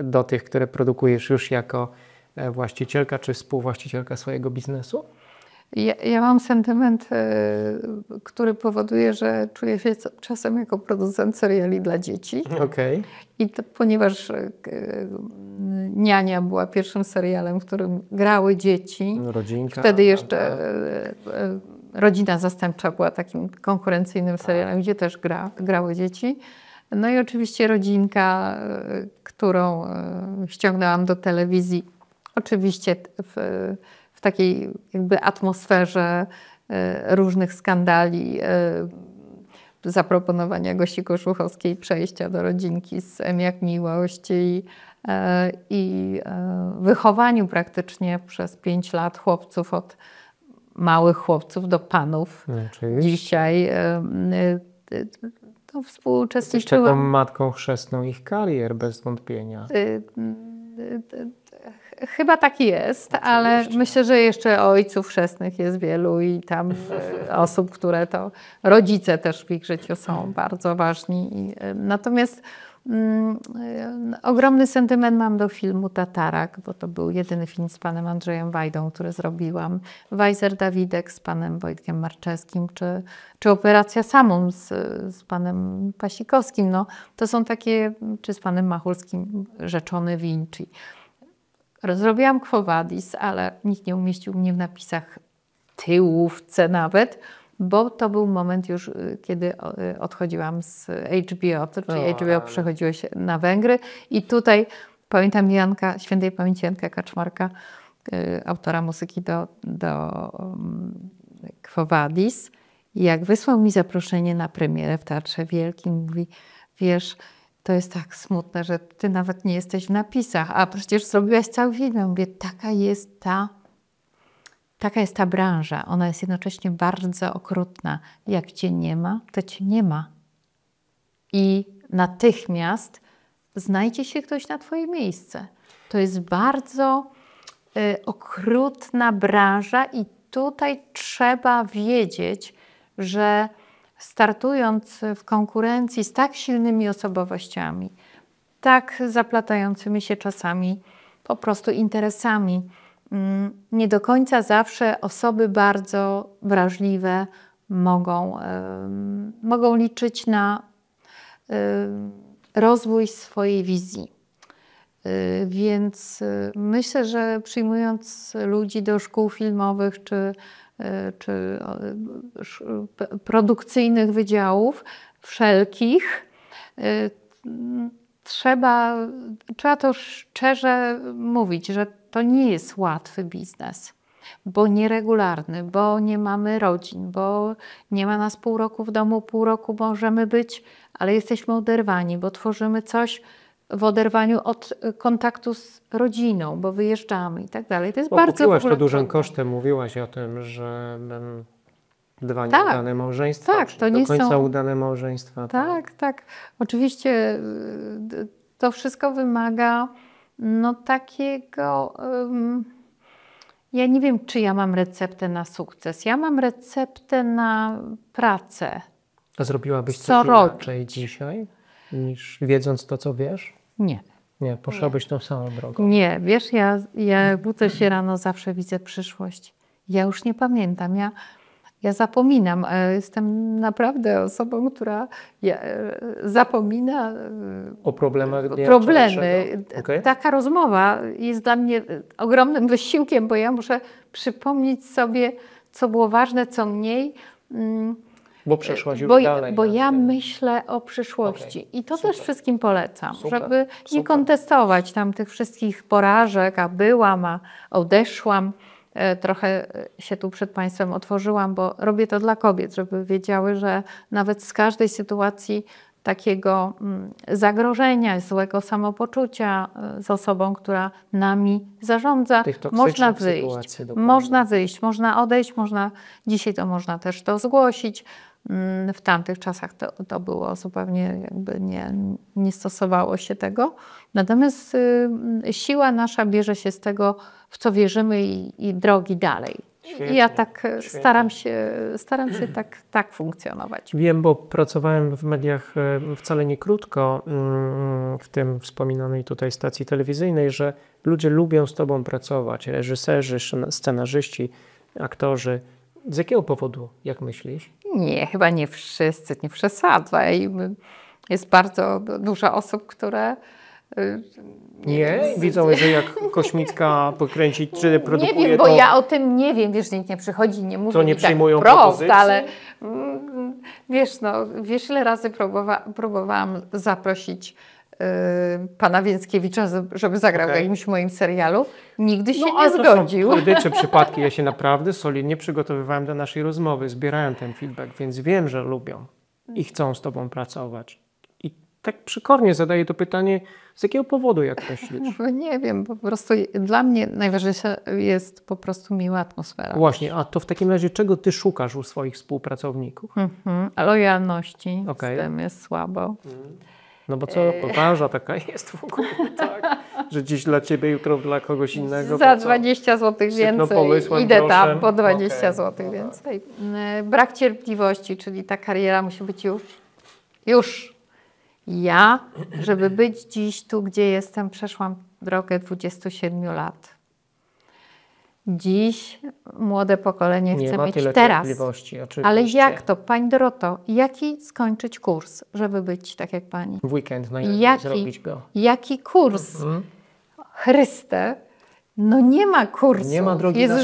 do tych, które produkujesz już jako właścicielka czy współwłaścicielka swojego biznesu? Ja mam sentyment, który powoduje, że czuję się czasem jako producent seriali dla dzieci. Okay. I to, ponieważ Niania była pierwszym serialem, w którym grały dzieci. Rodzinka. Wtedy jeszcze Rodzina Zastępcza była takim konkurencyjnym serialem, gdzie też grały dzieci. No i oczywiście Rodzinka, którą ściągnęłam do telewizji, oczywiście w takiej jakby atmosferze różnych skandali, zaproponowania Gosi Koszuchowskiej przejścia do Rodzinki z M jak miłość i wychowaniu praktycznie przez 5 lat chłopców, od małych chłopców do panów. Oczywiście. Dzisiaj to współuczestniczyłam. Taką matką chrzestną ich karier, bez wątpienia. Chyba tak jest, ale myślę, że jeszcze ojców chrzestnych jest wielu i tam osób, które to rodzice też w ich życiu są bardzo ważni. Natomiast ogromny sentyment mam do filmu Tatarak, bo to był jedyny film z panem Andrzejem Wajdą, który zrobiłam. Wajzer Dawidek z panem Wojtkiem Marczewskim, czy Operacja Samum z panem Pasikowskim. No, to są takie, czy z panem Machulskim, Rzeczony Vinci. Zrobiłam Quo Vadis, ale nikt nie umieścił mnie w napisach tyłówce nawet, bo to był moment już, kiedy odchodziłam z HBO, czyli HBO przechodziło się na Węgry i tutaj pamiętam świętej pamięci Janka Kaczmarka, autora muzyki do Quo Vadis. I jak wysłał mi zaproszenie na premierę w Teatrze Wielkim, mówi, wiesz, to jest tak smutne, że ty nawet nie jesteś w napisach, a przecież zrobiłaś cały film. Ja mówię, taka jest ta branża. Ona jest jednocześnie bardzo okrutna. Jak cię nie ma, to cię nie ma. I natychmiast znajdzie się ktoś na twoje miejsce. To jest bardzo okrutna branża i tutaj trzeba wiedzieć, że startując w konkurencji z tak silnymi osobowościami, tak zaplatającymi się czasami po prostu interesami, nie do końca zawsze osoby bardzo wrażliwe mogą liczyć na rozwój swojej wizji. Więc myślę, że przyjmując ludzi do szkół filmowych czy produkcyjnych wydziałów wszelkich, trzeba to szczerze mówić, że to nie jest łatwy biznes, bo nieregularny, bo nie mamy rodzin, bo nie ma nas pół roku w domu, pół roku możemy być, ale jesteśmy oderwani, bo tworzymy coś w oderwaniu od kontaktu z rodziną, bo wyjeżdżamy i tak dalej. To jest bardzo kupiłaś to dużym kosztem, mówiłaś o tym, że dwa nieudane małżeństwa, tak, to do nie końca są udane małżeństwa. Tak. Oczywiście to wszystko wymaga takiego... Ja nie wiem, czy ja mam receptę na sukces. Ja mam receptę na pracę. A zrobiłabyś coś inaczej dzisiaj, niż wiedząc to, co wiesz? Nie. Nie, poszłabyś tą samą drogą. Nie, wiesz, ja budzę się rano, zawsze widzę przyszłość. Ja już nie pamiętam, ja zapominam. Jestem naprawdę osobą, która zapomina o problemach. Problemy. Okay. Taka rozmowa jest dla mnie ogromnym wysiłkiem, bo ja muszę przypomnieć sobie, co było ważne, co mniej. Bo przeszłaś już bo, dalej. bo ja myślę o przyszłości. Okay. I to Super. też wszystkim polecam, Super. żeby nie Super. kontestować tam tych wszystkich porażek, a byłam, a odeszłam. Trochę się tu przed Państwem otworzyłam, bo robię to dla kobiet, żeby wiedziały, że nawet z każdej sytuacji takiego zagrożenia, złego samopoczucia z osobą, która nami zarządza, można wyjść. Można wyjść, można odejść, dzisiaj to można też to zgłosić. W tamtych czasach to było zupełnie jakby nie stosowało się tego. Natomiast siła nasza bierze się z tego, w co wierzymy i drogi dalej. Świetnie, I ja tak staram się tak funkcjonować. Wiem, bo pracowałem w mediach wcale nie krótko, w tym wspominanej tutaj stacji telewizyjnej, że ludzie lubią z tobą pracować, reżyserzy, scenarzyści, aktorzy. Z jakiego powodu, jak myślisz? Nie, chyba nie wszyscy, nie przesadzaj. Jest bardzo dużo osób, które... Nie? Widzą, że jak Kośmicka pokręci, czy produkuje, nie wiem, bo ja o tym nie wiem, wiesz, nikt nie przychodzi, nie mówi to nie mi przyjmują tak wprost, propozycji? ale wiesz, ile razy próbowałam zaprosić pana Więckiewicza, żeby zagrał w jakimś moim serialu. Nigdy się nie zgodził. To są pojedyncze przypadki. Ja się naprawdę solidnie przygotowywałem do naszej rozmowy, zbierałem ten feedback, więc wiem, że lubią i chcą z tobą pracować. I tak przykornie zadaję to pytanie, z jakiego powodu, jak myślisz? Nie wiem, po prostu dla mnie najważniejsza jest po prostu miła atmosfera. Właśnie, a to w takim razie czego ty szukasz u swoich współpracowników? Lojalności, z tym jest słabo. No bo co, branża taka jest w ogóle, tak? Że dziś dla ciebie, jutro dla kogoś innego. Za 20 zł więcej, idę tam po 20 zł więcej. Brak cierpliwości, czyli ta kariera musi być już. Ja, żeby być dziś tu, gdzie jestem, przeszłam drogę 27 lat. Dziś młode pokolenie chce mieć teraz. Ale jak to, Pani Doroto, jaki skończyć kurs, żeby być tak jak Pani? W weekend najlepiej zrobić go. Jaki kurs? Chryste, no nie ma kursu. Nie ma drogi jest na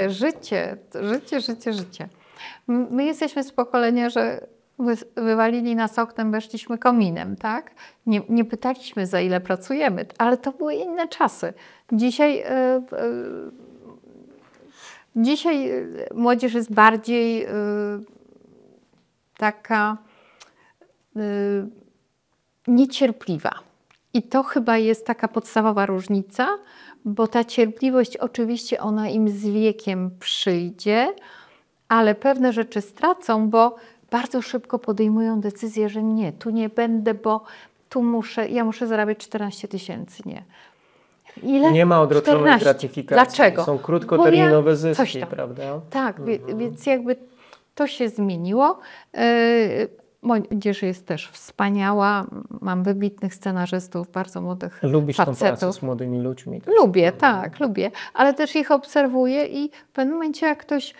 życie. My jesteśmy z pokolenia, że wywalili nas oknem, weszliśmy kominem, tak? Nie pytaliśmy, za ile pracujemy, ale to były inne czasy. Dzisiaj młodzież jest bardziej taka niecierpliwa. I to chyba jest taka podstawowa różnica, bo ta cierpliwość oczywiście ona im z wiekiem przyjdzie, ale pewne rzeczy stracą, bo bardzo szybko podejmują decyzję, że nie, tu nie będę, bo ja muszę zarabiać 14 000, nie. Ile? Nie ma odroczonej gratyfikacji. Dlaczego? Są krótkoterminowe zyski, prawda? Tak, więc jakby to się zmieniło. Młodzież jest też wspaniała. Mam wybitnych scenarzystów, bardzo młodych facetów. Lubisz tą pracę z młodymi ludźmi? Lubię, tak, lubię. Ale też ich obserwuję i w pewnym momencie jak ktoś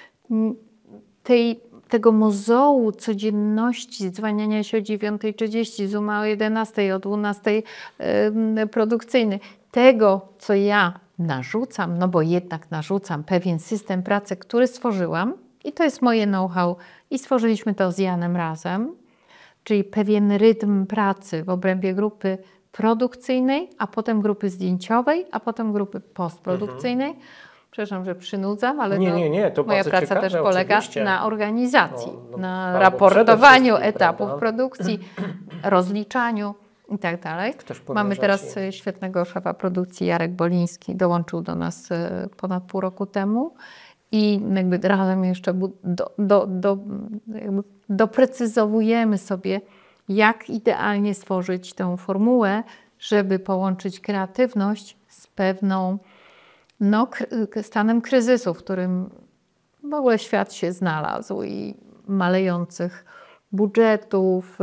tego mozołu codzienności, dzwoniania się o 9:30, Zooma o 11:00, o 12:00 produkcyjny, tego, co ja narzucam, no bo jednak narzucam pewien system pracy, który stworzyłam i to jest moje know-how i stworzyliśmy to z Janem razem, czyli pewien rytm pracy w obrębie grupy produkcyjnej, a potem grupy zdjęciowej, a potem grupy postprodukcyjnej. Przepraszam, że przynudzam, ale to moja praca ciekawe, też polega oczywiście. na organizacji, na raportowaniu etapów produkcji, rozliczaniu i tak dalej. Mamy teraz świetnego szefa produkcji, Jarek Boliński, dołączył do nas ponad pół roku temu i jakby razem jeszcze doprecyzowujemy sobie, jak idealnie stworzyć tę formułę, żeby połączyć kreatywność z pewną stanem kryzysu, w którym w ogóle świat się znalazł i malejących budżetów,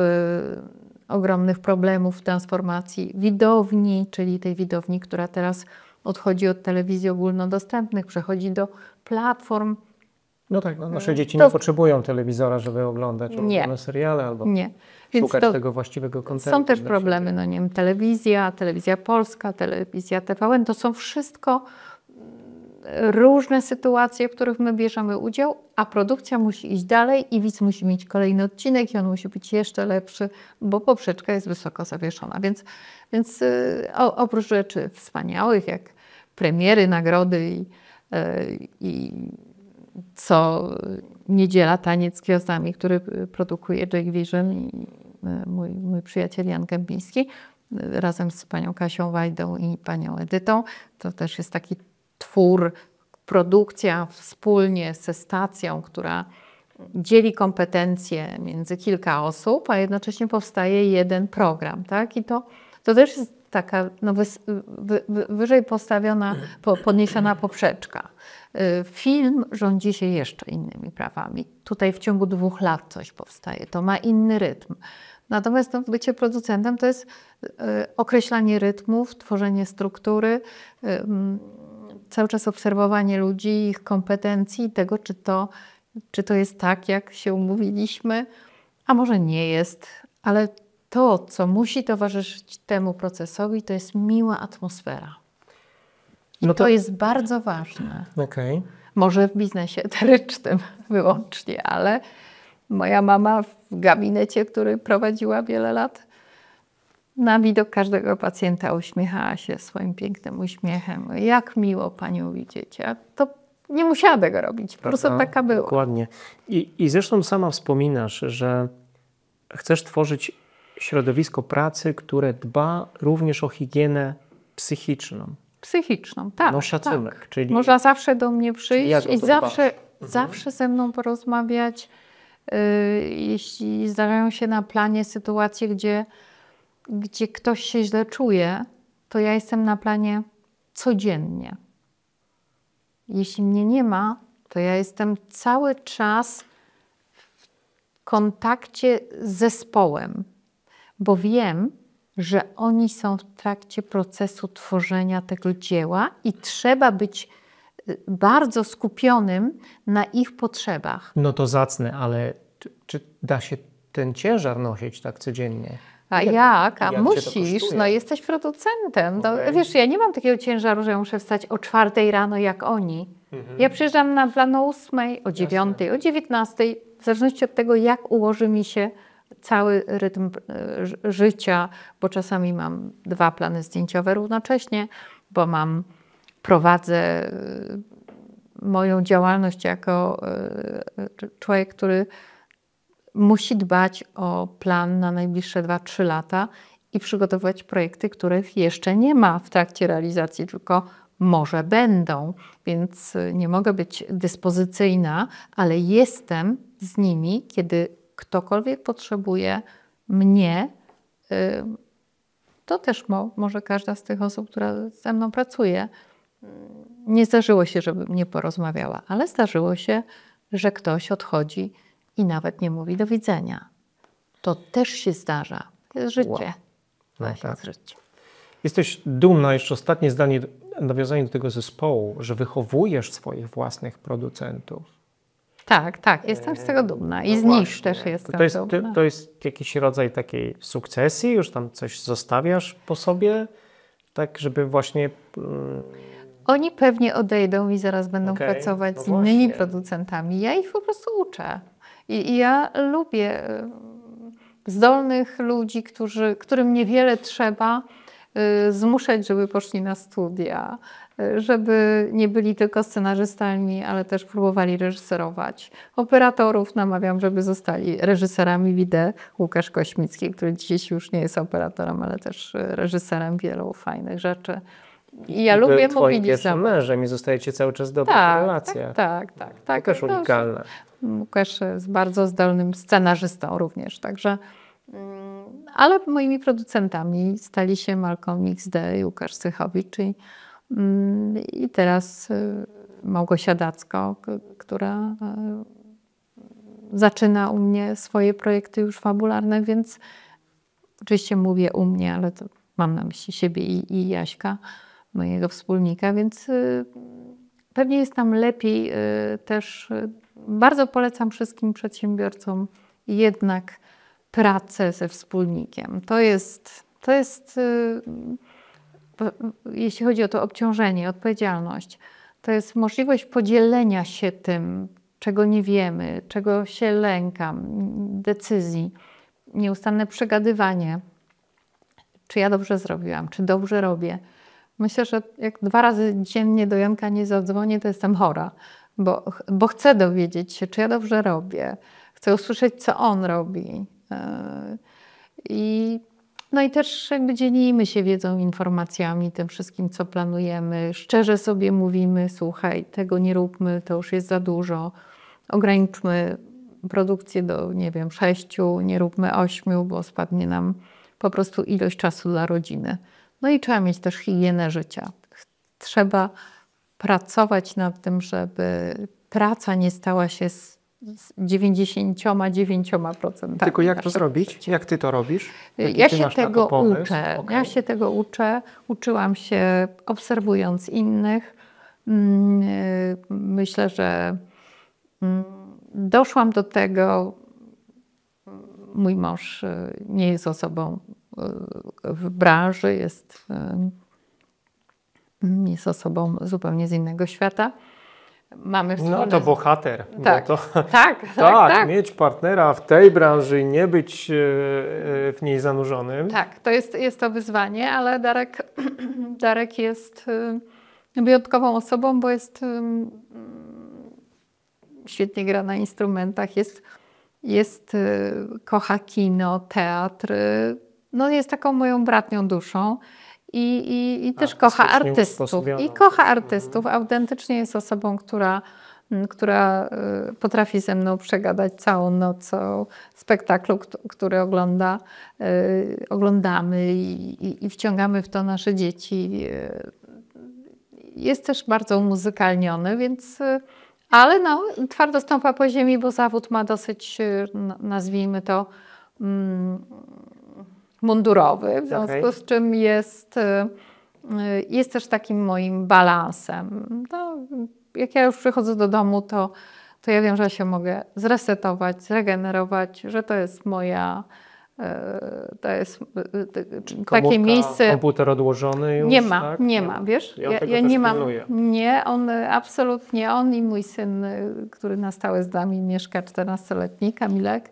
ogromnych problemów w transformacji widowni, czyli tej widowni, która teraz odchodzi od telewizji ogólnodostępnych, przechodzi do platform. No tak, nasze dzieci nie potrzebują telewizora, żeby oglądać seriale albo szukać tego właściwego kontentu. Są też problemy, no nie wiem, telewizja Polska, telewizja TVN, to są wszystko różne sytuacje, w których my bierzemy udział, a produkcja musi iść dalej i widz musi mieć kolejny odcinek i on musi być jeszcze lepszy, bo poprzeczka jest wysoko zawieszona. Więc oprócz rzeczy wspaniałych, jak premiery, nagrody i co niedziela Taniec z Gwiazdami, który produkuje Jake Vision i mój przyjaciel Jan Gębiński, razem z panią Kasią Wajdą i panią Edytą. To też jest taki twór, produkcja wspólnie ze stacją, która dzieli kompetencje między kilka osób, a jednocześnie powstaje jeden program. Tak? I to też jest taka wyżej postawiona, podniesiona poprzeczka. Film rządzi się jeszcze innymi prawami. Tutaj w ciągu 2 lat coś powstaje. To ma inny rytm. Natomiast bycie producentem to jest określanie rytmów, tworzenie struktury, cały czas obserwowanie ludzi, ich kompetencji i tego, czy to jest tak, jak się umówiliśmy, a może nie jest, ale to, co musi towarzyszyć temu procesowi, to jest miła atmosfera. I to jest bardzo ważne. Okay. Może w biznesie eterycznym wyłącznie, ale moja mama w gabinecie, który prowadziła wiele lat, na widok każdego pacjenta uśmiechała się swoim pięknym uśmiechem. Jak miło panią widzieć. A to nie musiała tego robić. Po prostu taka była. Dokładnie. I zresztą sama wspominasz, że chcesz tworzyć środowisko pracy, które dba również o higienę psychiczną. Psychiczną, tak. No szacunek. Tak. Czyli można zawsze do mnie przyjść i zawsze ze mną porozmawiać. Jeśli zdarzają się na planie sytuacje, gdzie ktoś się źle czuje, to ja jestem na planie codziennie. Jeśli mnie nie ma, to ja jestem cały czas w kontakcie z zespołem, bo wiem, że oni są w trakcie procesu tworzenia tego dzieła i trzeba być bardzo skupionym na ich potrzebach. No to zacne, ale czy da się ten ciężar nosić tak codziennie? A jak? A jak musisz, no jesteś producentem. Okay. Wiesz, ja nie mam takiego ciężaru, że ja muszę wstać o 4 rano jak oni. Ja przyjeżdżam na plan o 8, o 9, o 19, w zależności od tego, jak ułoży mi się cały rytm życia, bo czasami mam 2 plany zdjęciowe równocześnie, bo prowadzę moją działalność jako człowiek, który musi dbać o plan na najbliższe 2-3 lata i przygotować projekty, których jeszcze nie ma w trakcie realizacji, tylko może będą, więc nie mogę być dyspozycyjna, ale jestem z nimi, kiedy ktokolwiek potrzebuje mnie, to też może każda z tych osób, która ze mną pracuje. Nie zdarzyło się, żebym nie porozmawiała, ale zdarzyło się, że ktoś odchodzi i nawet nie mówi do widzenia. To też się zdarza. To jest życie. Wow. No tak. Jest życie. Jesteś dumna, jeszcze ostatnie zdanie, nawiązanie do tego zespołu, że wychowujesz swoich własnych producentów. Tak, jestem z tego dumna i z nich też jestem dumna. To jest jakiś rodzaj takiej sukcesji? Już tam coś zostawiasz po sobie? Tak, żeby właśnie... Oni pewnie odejdą i zaraz będą pracować z innymi producentami. Ja ich po prostu uczę. I ja lubię zdolnych ludzi, którym niewiele trzeba zmuszać, żeby poszli na studia, żeby nie byli tylko scenarzystami, ale też próbowali reżyserować. Operatorów namawiam, żeby zostali reżyserami wideo. Łukasz Kośmicki, który dziś już nie jest operatorem, ale też reżyserem wielu fajnych rzeczy. I ja lubię mobilizować. Mężem i zostajecie cały czas w dobrych relacjach. Tak. To też unikalne. Łukasz jest bardzo zdolnym scenarzystą również, także... Ale moimi producentami stali się Malcolm XD i Łukasz Sychowicz i teraz Małgosia Dacko, która zaczyna u mnie swoje projekty już fabularne, więc oczywiście mówię u mnie, ale to mam na myśli siebie i Jaśka, mojego wspólnika, więc pewnie jest nam lepiej też. Bardzo polecam wszystkim przedsiębiorcom jednak pracę ze wspólnikiem. To jest, jeśli chodzi o to obciążenie, odpowiedzialność, To jest możliwość podzielenia się tym, czego nie wiemy, czego się lękam, decyzji, nieustanne przegadywanie, czy ja dobrze zrobiłam, czy dobrze robię. Myślę, że jak 2 razy dziennie do Janka nie zadzwonię, to jestem chora, bo chcę dowiedzieć się, czy ja dobrze robię. Chcę usłyszeć, co on robi. No i też jakby dzielimy się wiedzą, informacjami, tym wszystkim, co planujemy. Szczerze sobie mówimy, słuchaj, tego nie róbmy, to już jest za dużo. Ograniczmy produkcję do, nie wiem, 6, nie róbmy 8, bo spadnie nam po prostu ilość czasu dla rodziny. No i trzeba mieć też higienę życia. Trzeba pracować nad tym, żeby praca nie stała się z 99%. Tylko jak to zrobić? Jak ty to robisz? Ja się tego uczę. Okay. Ja się tego uczę. Uczyłam się obserwując innych. Myślę, że doszłam do tego. Mój mąż nie jest osobą w branży, jest osobą zupełnie z innego świata. Mamy no to bohater. Tak, no to, tak. Mieć partnera w tej branży i nie być w niej zanurzonym. Tak, to jest to wyzwanie, ale Darek jest wyjątkową osobą, bo jest świetnie gra na instrumentach, kocha kino, teatr, no jest taką moją bratnią duszą. I też kocha artystów. I kocha artystów. Autentycznie jest osobą, która potrafi ze mną przegadać całą noc o spektaklu, który oglądamy i wciągamy w to nasze dzieci. Jest też bardzo umuzykalniony, więc... Ale no, twardo stąpa po ziemi, bo zawód ma dosyć, nazwijmy to, mundurowy, w związku z czym jest też takim moim balansem. No, jak ja już przychodzę do domu, to ja wiem, że się mogę zresetować, zregenerować, że to jest moja... To jest takie miejsce... Komputer odłożony już? Nie ma, wiesz? Ja nie mam. Nie, absolutnie on i mój syn, który na stałe z nami mieszka, 14-letni, Kamilek,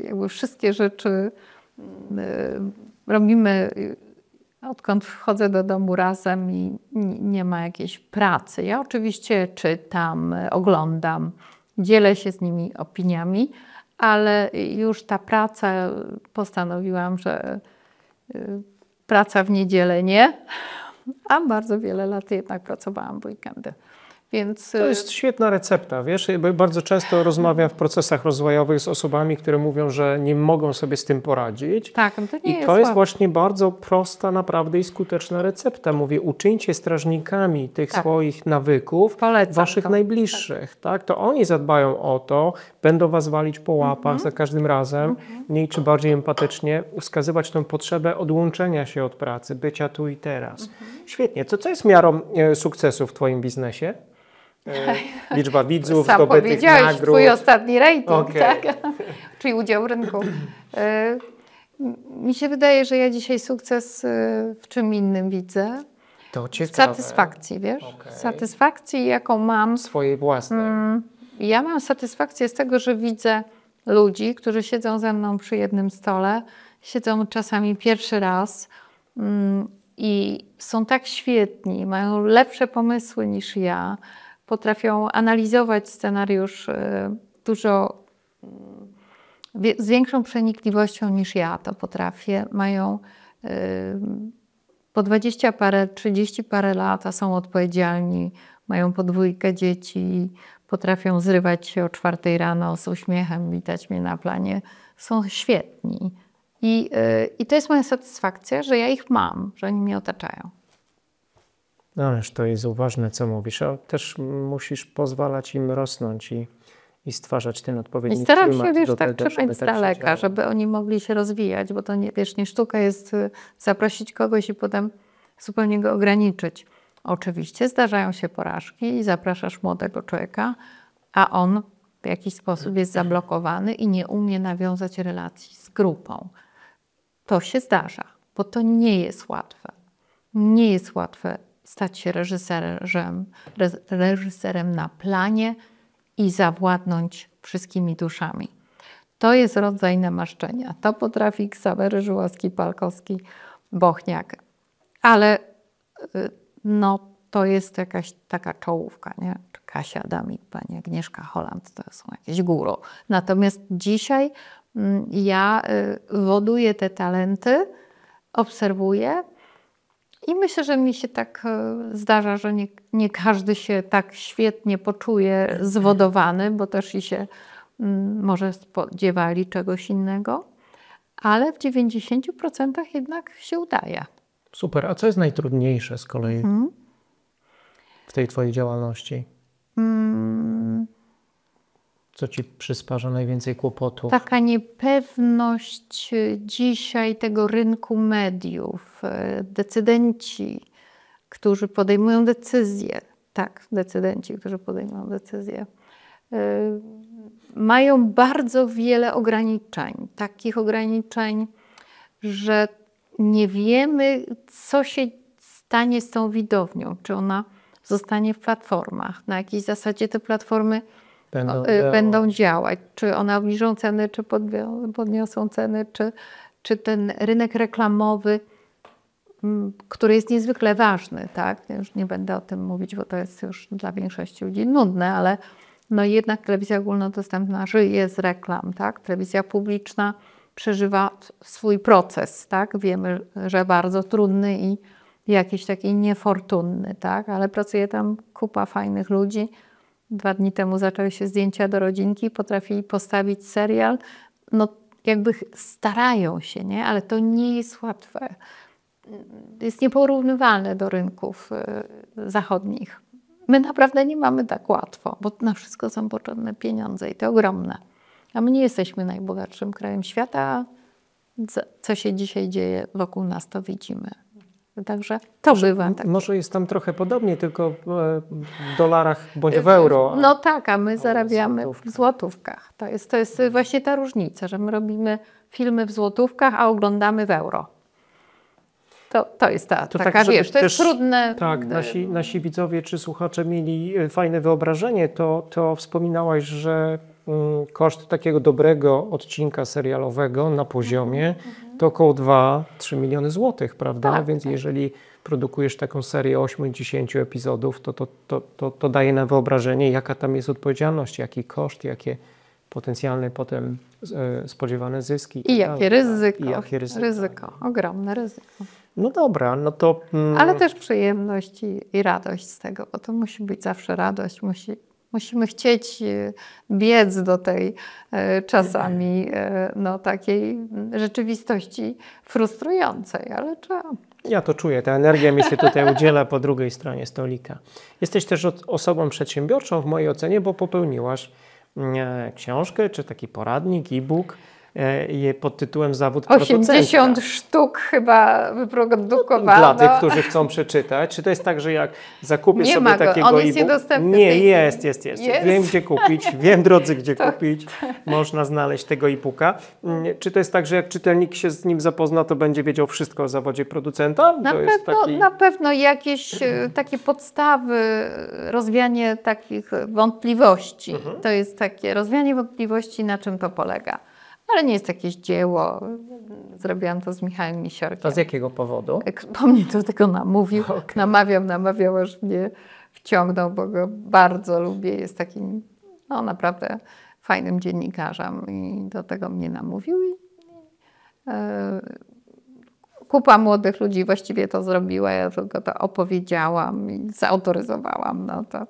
jakby wszystkie rzeczy robimy, odkąd wchodzę do domu razem i nie ma jakiejś pracy. Ja oczywiście czytam, oglądam, dzielę się z nimi opiniami, ale już ta praca, postanowiłam, że praca w niedzielę nie, a bardzo wiele lat jednak pracowałam w weekendy. Więc... To jest świetna recepta, wiesz, bardzo często rozmawiam w procesach rozwojowych z osobami, które mówią, że nie mogą sobie z tym poradzić. Tak, to nie jest to jest właśnie bardzo prosta naprawdę i skuteczna recepta. Mówię, uczyńcie strażnikami tych swoich nawyków waszych najbliższych. Tak? To oni zadbają o to, będą was walić po łapach za każdym razem, mniej czy bardziej empatycznie, wskazywać tę potrzebę odłączenia się od pracy, bycia tu i teraz. Świetnie. Co jest miarą sukcesu w twoim biznesie? Liczba widzów, sam zdobytych nagród. Twój ostatni rating, tak? Czyli udział w rynku. Mi się wydaje, że ja dzisiaj sukces w czym innym widzę. To ciekawe. W satysfakcji, wiesz? Satysfakcji, jaką mam. Swojej własnej. Ja mam satysfakcję z tego, że widzę ludzi, którzy siedzą ze mną przy jednym stole, siedzą czasami pierwszy raz i są tak świetni, mają lepsze pomysły niż ja. Potrafią analizować scenariusz z większą przenikliwością niż ja to potrafię. Mają po 20 parę, 30 parę lat, a są odpowiedzialni. Mają po 2 dzieci, potrafią zrywać się o 4 rano z uśmiechem, witać mnie na planie. Są świetni. I to jest moja satysfakcja, że ja ich mam, że oni mnie otaczają. No ależ to jest ważne, co mówisz. A też musisz pozwalać im rosnąć i stwarzać ten odpowiedni klimat. I staram się, wiesz, tak trzymać z daleka, żeby oni mogli się rozwijać, bo to nie, wiesz, nie sztuka jest zaprosić kogoś i potem zupełnie go ograniczyć. Oczywiście zdarzają się porażki i zapraszasz młodego człowieka, a on w jakiś sposób jest zablokowany i nie umie nawiązać relacji z grupą. To się zdarza, bo to nie jest łatwe. Nie jest łatwe stać się reżyserem na planie i zawładnąć wszystkimi duszami. To jest rodzaj namaszczenia. To potrafi Ksawery Żuławski, Palkowski, Bochniak. Ale no, to jest jakaś taka czołówka, nie? Kasia Adamik, pani Agnieszka Holland, to są jakieś guru. Natomiast dzisiaj ja woduję te talenty, obserwuję i myślę, że mi się tak zdarza, że nie każdy się tak świetnie poczuje zwodowany, bo też i się może spodziewali czegoś innego, ale w 90% jednak się udaje. Super. A co jest najtrudniejsze z kolei w tej twojej działalności? Co ci przysparza najwięcej kłopotów? Taka niepewność dzisiaj tego rynku mediów. Decydenci, którzy podejmują decyzje, decydenci, którzy podejmują decyzje, mają bardzo wiele ograniczeń. Takich ograniczeń, że nie wiemy, co się stanie z tą widownią. Czy ona zostanie w platformach, na jakiej zasadzie te platformy będą działać. Czy one obniżą ceny, czy podniosą ceny, czy ten rynek reklamowy, który jest niezwykle ważny, tak? Ja już nie będę o tym mówić, bo to jest już dla większości ludzi nudne, ale no jednak telewizja ogólnodostępna żyje z reklam, tak? Telewizja publiczna przeżywa swój proces, tak? Wiemy, że bardzo trudny i jakiś taki niefortunny, tak? Ale pracuje tam kupa fajnych ludzi. 2 dni temu zaczęły się zdjęcia do rodzinki, potrafili postawić serial. No jakby starają się, nie? Ale to nie jest łatwe. Jest nieporównywalne do rynków zachodnich. My naprawdę nie mamy tak łatwo, bo na wszystko są potrzebne pieniądze i to ogromne. A my nie jesteśmy najbogatszym krajem świata. Co się dzisiaj dzieje wokół nas, to widzimy. Także to bywa. Tak. Może jest tam trochę podobnie, tylko w dolarach bądź w euro. No tak, a my zarabiamy w złotówkach. To jest właśnie ta różnica, że my robimy filmy w złotówkach, a oglądamy w euro. To jest taka, tak, wiesz, to jest trudne. Tak, nasi widzowie czy słuchacze mieli fajne wyobrażenie, to wspominałaś, że koszt takiego dobrego odcinka serialowego na poziomie to około 2-3 miliony złotych, prawda? Tak, Więc jeżeli produkujesz taką serię 8-10 epizodów, to daje na wyobrażenie, jaka tam jest odpowiedzialność, jaki koszt, jakie potencjalne potem spodziewane zyski. I jakie ryzyko. I jakie ryzyko. Ogromne ryzyko. No dobra, no to... Ale też przyjemność i radość z tego, bo to musi być zawsze radość. Musimy chcieć biec do tej czasami takiej rzeczywistości frustrującej, ale trzeba. Ja to czuję, ta energia mi się tutaj udziela po drugiej stronie stolika. Jesteś też osobą przedsiębiorczą w mojej ocenie, bo popełniłaś książkę czy taki poradnik, e-book pod tytułem Zawód producenta. 80 sztuk chyba wyprodukowano. Dla tych, którzy chcą przeczytać. Czy to jest tak, że jak zakupię nie sobie takiego on jest niedostępny. Nie, jest. Wiem, gdzie kupić. Wiem, drodzy, gdzie kupić. Można znaleźć tego e-booka. Czy to jest tak, że jak czytelnik się z nim zapozna, to będzie wiedział wszystko o zawodzie producenta? Na pewno jakieś takie podstawy, rozwianie takich wątpliwości. To jest takie rozwianie wątpliwości, na czym to polega. Ale nie jest jakieś dzieło. Zrobiłam to z Michałem Misiorkiem. A z jakiego powodu? Po mnie do tego namówił. Okay. Namawiał, aż mnie wciągnął, bo go bardzo lubię. Jest takim naprawdę fajnym dziennikarzem i do tego mnie namówił. Kupa młodych ludzi właściwie to zrobiła, ja tylko to opowiedziałam i zautoryzowałam.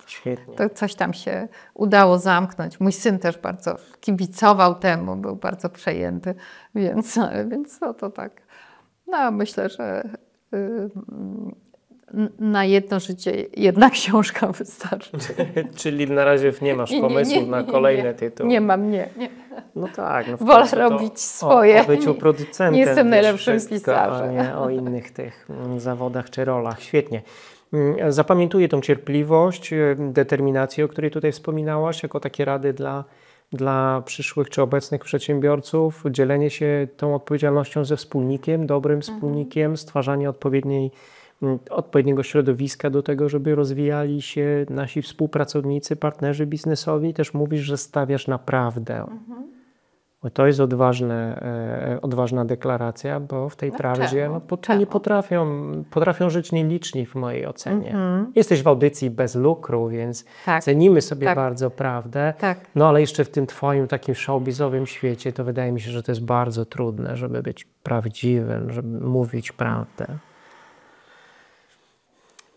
Świetnie. To coś tam się udało zamknąć. Mój syn też bardzo kibicował temu, był bardzo przejęty, więc to tak. No, myślę, że na jedno życie jedna książka wystarczy. Czyli na razie nie masz pomysłu na kolejne tytuły? Nie mam, nie. No tak. Wolę robić swoje. O byciu producentem. Nie jestem najlepszym pisarzem. A nie o innych tych zawodach czy rolach. Świetnie. Zapamiętuję tą cierpliwość, determinację, o której tutaj wspominałaś, jako takie rady dla przyszłych czy obecnych przedsiębiorców. Dzielenie się tą odpowiedzialnością ze wspólnikiem, dobrym wspólnikiem, stwarzanie odpowiedniej odpowiedniego środowiska do tego, żeby rozwijali się nasi współpracownicy, partnerzy biznesowi. Też mówisz, że stawiasz na prawdę. Bo to jest odważna deklaracja, bo w tej prawdzie nie potrafią żyć nieliczni w mojej ocenie. Jesteś w audycji bez lukru, więc cenimy sobie bardzo prawdę. No ale jeszcze w tym twoim takim showbizowym świecie to wydaje mi się, że to jest bardzo trudne, żeby być prawdziwym, żeby mówić prawdę.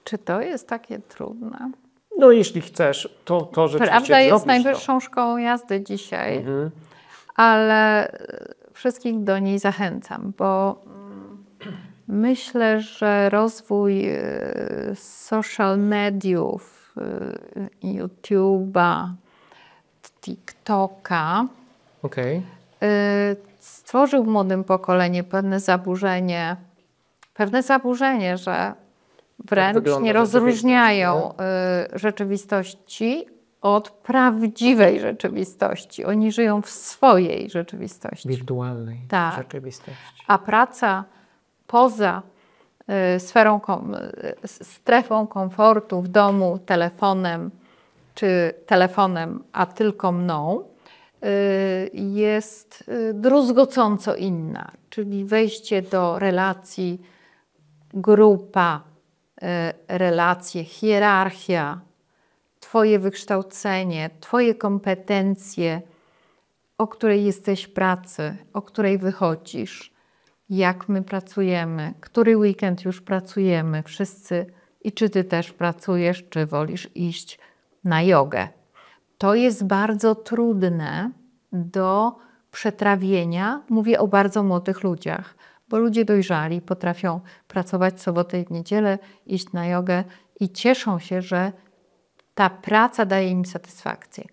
Czy to jest takie trudne? No jeśli chcesz, to rzeczywiście prawda jest najwyższą szkołą jazdy dzisiaj. Ale wszystkich do niej zachęcam, bo myślę, że rozwój social mediów, YouTube'a, TikToka stworzył w młodym pokoleniu pewne zaburzenie, że wręcz nie rozróżniają rzeczywistości od prawdziwej rzeczywistości. Oni żyją w swojej rzeczywistości. Wirtualnej rzeczywistości. A praca poza strefą komfortu w domu, telefonem, czy telefonem, a tylko mną, jest druzgocąco inna. Czyli wejście do relacji, grupa, relacje, hierarchia, Twoje wykształcenie, Twoje kompetencje, o której jesteś w pracy, o której wychodzisz, jak my pracujemy, który weekend już pracujemy wszyscy i czy Ty też pracujesz, czy wolisz iść na jogę. To jest bardzo trudne do przetrawienia. Mówię o bardzo młodych ludziach, bo ludzie dojrzali potrafią pracować w sobotę i w niedzielę, iść na jogę i cieszą się, że ta praca daje im satysfakcję.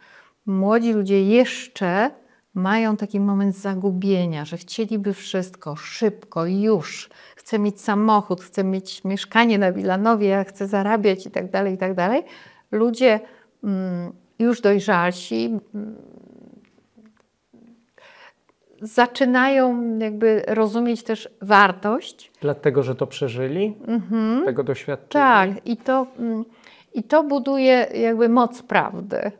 Młodzi ludzie jeszcze mają taki moment zagubienia, że chcieliby wszystko szybko, już. Chcę mieć samochód, chcę mieć mieszkanie na Wilanowie, ja chcę zarabiać i tak dalej, i tak dalej. Ludzie już dojrzalsi zaczynają jakby rozumieć też wartość. Dlatego, że to przeżyli, tego doświadczyli. Tak, i to buduje jakby moc prawdy.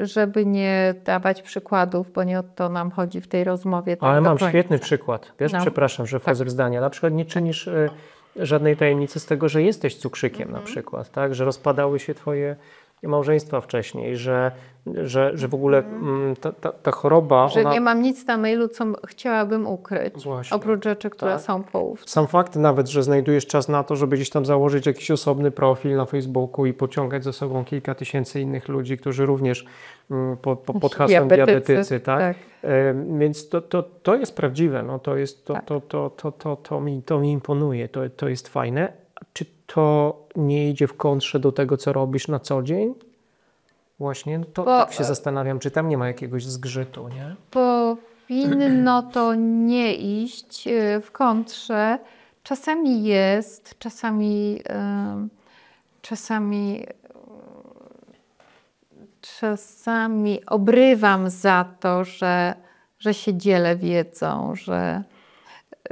Żeby nie dawać przykładów, bo nie o to nam chodzi w tej rozmowie. Ale mam świetny przykład. Wiesz, przepraszam, że wchodzę w zdania. Na przykład nie czynisz żadnej tajemnicy z tego, że jesteś cukrzykiem na przykład, tak? Że rozpadały się twoje małżeństwa wcześniej, że w ogóle ta choroba... Że nie mam nic na mailu, co chciałabym ukryć, oprócz rzeczy, które są połówce. Sam fakt nawet, że znajdujesz czas na to, żeby gdzieś tam założyć jakiś osobny profil na Facebooku i pociągać za sobą kilka tysięcy innych ludzi, którzy również pod hasłem diabetycy, tak? Więc to jest prawdziwe, no, to mi imponuje, to jest fajne. Czy to nie idzie w kontrze do tego, co robisz na co dzień? Właśnie, tak się zastanawiam, czy tam nie ma jakiegoś zgrzytu, nie? Powinno to nie iść w kontrze. Czasami jest, czasami obrywam za to, że się dzielę wiedzą,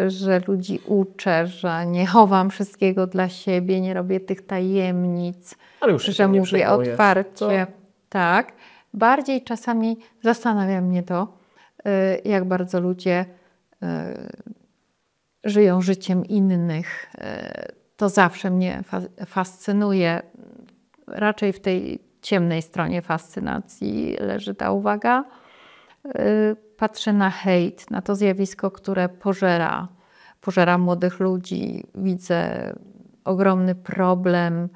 że ludzi uczę, że nie chowam wszystkiego dla siebie, nie robię tych tajemnic, ale już że mówię otwarcie. Tak. Bardziej czasami zastanawia mnie to, jak bardzo ludzie żyją życiem innych. To zawsze mnie fascynuje. Raczej w tej ciemnej stronie fascynacji leży ta uwaga. Patrzę na hejt, na to zjawisko, które pożera młodych ludzi. Widzę ogromny problem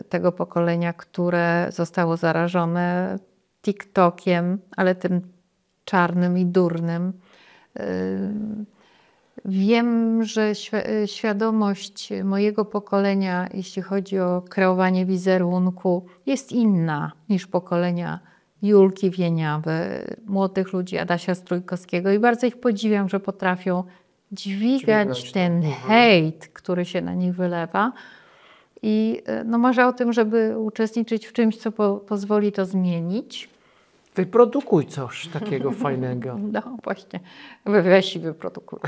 tego pokolenia, które zostało zarażone TikTokiem, ale tym czarnym i durnym. Wiem, że świadomość mojego pokolenia, jeśli chodzi o kreowanie wizerunku, jest inna niż pokolenia Julki Wieniawy, młodych ludzi Adasia Strójkowskiego i bardzo ich podziwiam, że potrafią dźwigać ten hejt, który się na nich wylewa. I no marzę o tym, żeby uczestniczyć w czymś, co pozwoli to zmienić. Wyprodukuj coś takiego fajnego. No właśnie, weź i wyprodukuj.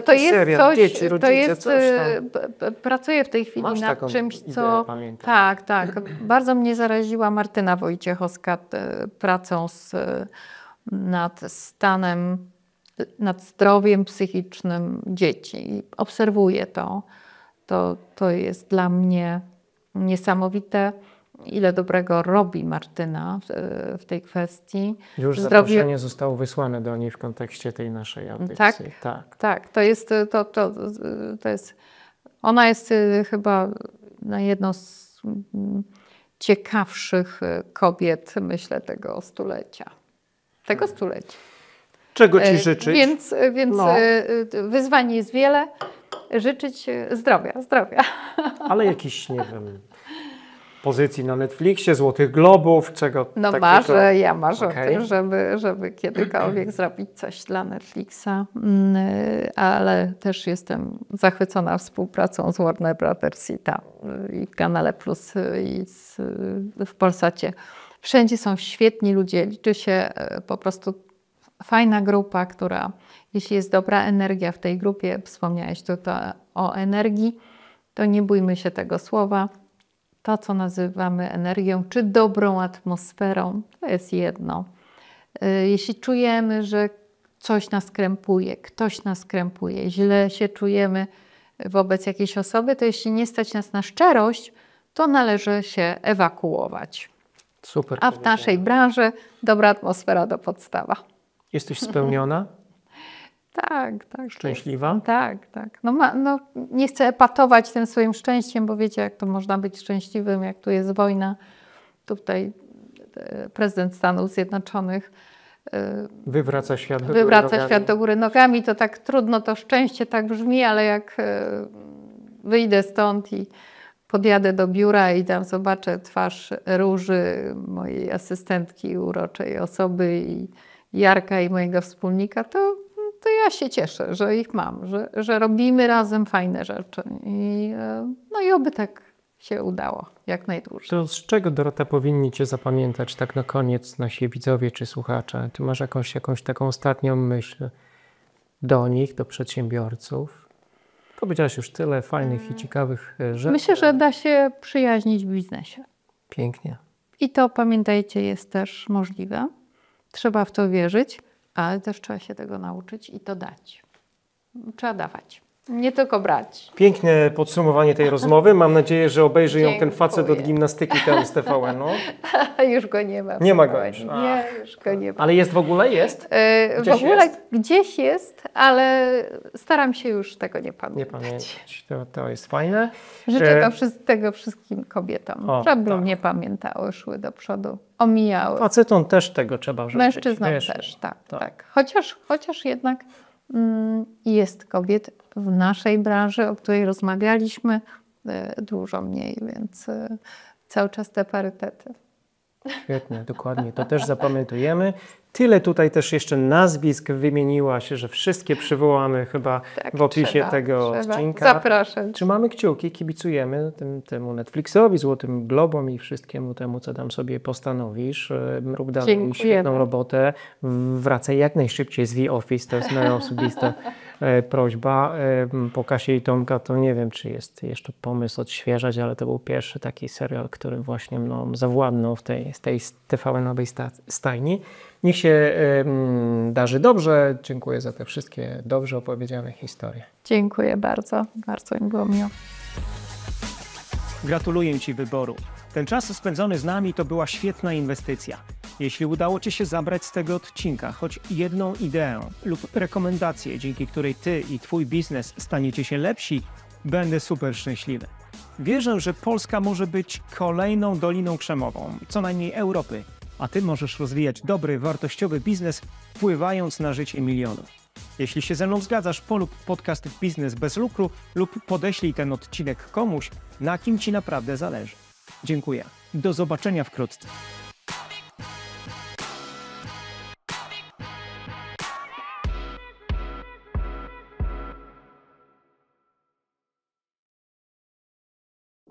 To jest serial, coś, dzieci, rodzice, to jest, coś pracuję w tej chwili Masz nad taką czymś, ideę, co... pamiętam. Tak. Bardzo mnie zaraziła Martyna Wojciechowska pracą nad stanem, nad zdrowiem psychicznym dzieci. Obserwuję to. To jest dla mnie niesamowite, ile dobrego robi Martyna w tej kwestii. Już zaproszenie zostało wysłane do niej w kontekście tej naszej audycji. Tak. To jest, ona jest chyba jedną z ciekawszych kobiet, myślę, tego stulecia. Czego Ci życzyć? Więc wyzwań jest wiele. Życzyć zdrowia. Ale jakiś, nie wiem, pozycji na Netflixie, Złotych Globów, czego takiego? Ja marzę o tym, żeby kiedykolwiek zrobić coś dla Netflixa, ale też jestem zachwycona współpracą z Warner Brothers i w Kanale Plus i w Polsacie. Wszędzie są świetni ludzie, liczy się po prostu fajna grupa, która, jeśli jest dobra energia w tej grupie, wspomniałeś tutaj o energii, to nie bójmy się tego słowa. To, co nazywamy energią, czy dobrą atmosferą, to jest jedno. Jeśli czujemy, że coś nas krępuje, ktoś nas krępuje, źle się czujemy wobec jakiejś osoby, to jeśli nie stać nas na szczerość, to należy się ewakuować. Super. A w naszej branży dobra atmosfera to podstawa. Jesteś spełniona? Tak. Szczęśliwa? Tak. No, nie chcę epatować tym swoim szczęściem, bo wiecie, jak to można być szczęśliwym, jak tu jest wojna. Tutaj prezydent Stanów Zjednoczonych wywraca świat do góry nogami. To tak trudno, to szczęście tak brzmi, ale jak wyjdę stąd i podjadę do biura i tam zobaczę twarz Róży, mojej asystentki, uroczej osoby, i Jarka i mojego wspólnika, to ja się cieszę, że ich mam, że robimy razem fajne rzeczy. I oby tak się udało jak najdłużej. To z czego, Dorota, powinni Cię zapamiętać tak na koniec nasi widzowie czy słuchacze? Ty masz jakąś taką ostatnią myśl do nich, do przedsiębiorców? Powiedziałaś już tyle fajnych i ciekawych rzeczy. Myślę, że da się przyjaźnić w biznesie. Pięknie. I to, pamiętajcie, jest też możliwe. Trzeba w to wierzyć, ale też trzeba się tego nauczyć i to dać. Trzeba dawać, nie tylko brać. Piękne podsumowanie tej rozmowy. Mam nadzieję, że obejrzy ją ten facet od Dziękuję. gimnastyki tam z TVN-u. Już go nie ma. Nie ma go już. Nie, już go nie ma. Ale jest w ogóle? Jest? W ogóle gdzieś jest, ale staram się już tego nie Nie pamiętać. pamiętać. To jest fajne. Życzę tego wszystkim kobietom, żeby tak. nie pamiętały, szły do przodu, omijały. Facetom też tego trzeba życzyć. Mężczyznom wiesz. też, tak. Chociaż jednak jest kobiet w naszej branży, o której rozmawialiśmy, dużo mniej, więc cały czas te parytety. Świetnie, dokładnie. To też zapamiętujemy. Tyle tutaj też jeszcze nazwisk wymieniłaś, że wszystkie przywołamy chyba w opisie tego odcinka. Zapraszam. Trzymamy kciuki, kibicujemy temu Netflixowi, Złotym Globom i wszystkiemu temu, co tam sobie postanowisz. Rób dalej świetną robotę. Wracaj jak najszybciej z The Office, to jest moja osobista prośba. Po Kasie i Tomka to nie wiem, czy jest jeszcze pomysł odświeżać, ale to był pierwszy taki serial, który właśnie zawładnął w tej TVN-owej stajni. Niech się darzy dobrze. Dziękuję za te wszystkie dobrze opowiedziane historie. Dziękuję bardzo. Bardzo mi było miło. Gratuluję Ci wyboru. Ten czas spędzony z nami to była świetna inwestycja. Jeśli udało Ci się zabrać z tego odcinka choć jedną ideę lub rekomendację, dzięki której Ty i Twój biznes staniecie się lepsi, będę super szczęśliwy. Wierzę, że Polska może być kolejną Doliną Krzemową, co najmniej Europy, a Ty możesz rozwijać dobry, wartościowy biznes, wpływając na życie milionów. Jeśli się ze mną zgadzasz, polub podcast Biznes bez lukru lub podeślij ten odcinek komuś, na kim Ci naprawdę zależy. Dziękuję. Do zobaczenia wkrótce.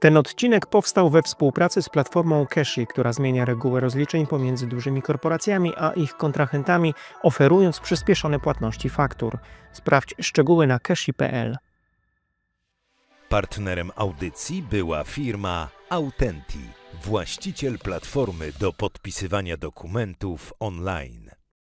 Ten odcinek powstał we współpracy z platformą Cashi, która zmienia reguły rozliczeń pomiędzy dużymi korporacjami a ich kontrahentami, oferując przyspieszone płatności faktur. Sprawdź szczegóły na cashi.pl. Partnerem audycji była firma Autenti, właściciel platformy do podpisywania dokumentów online.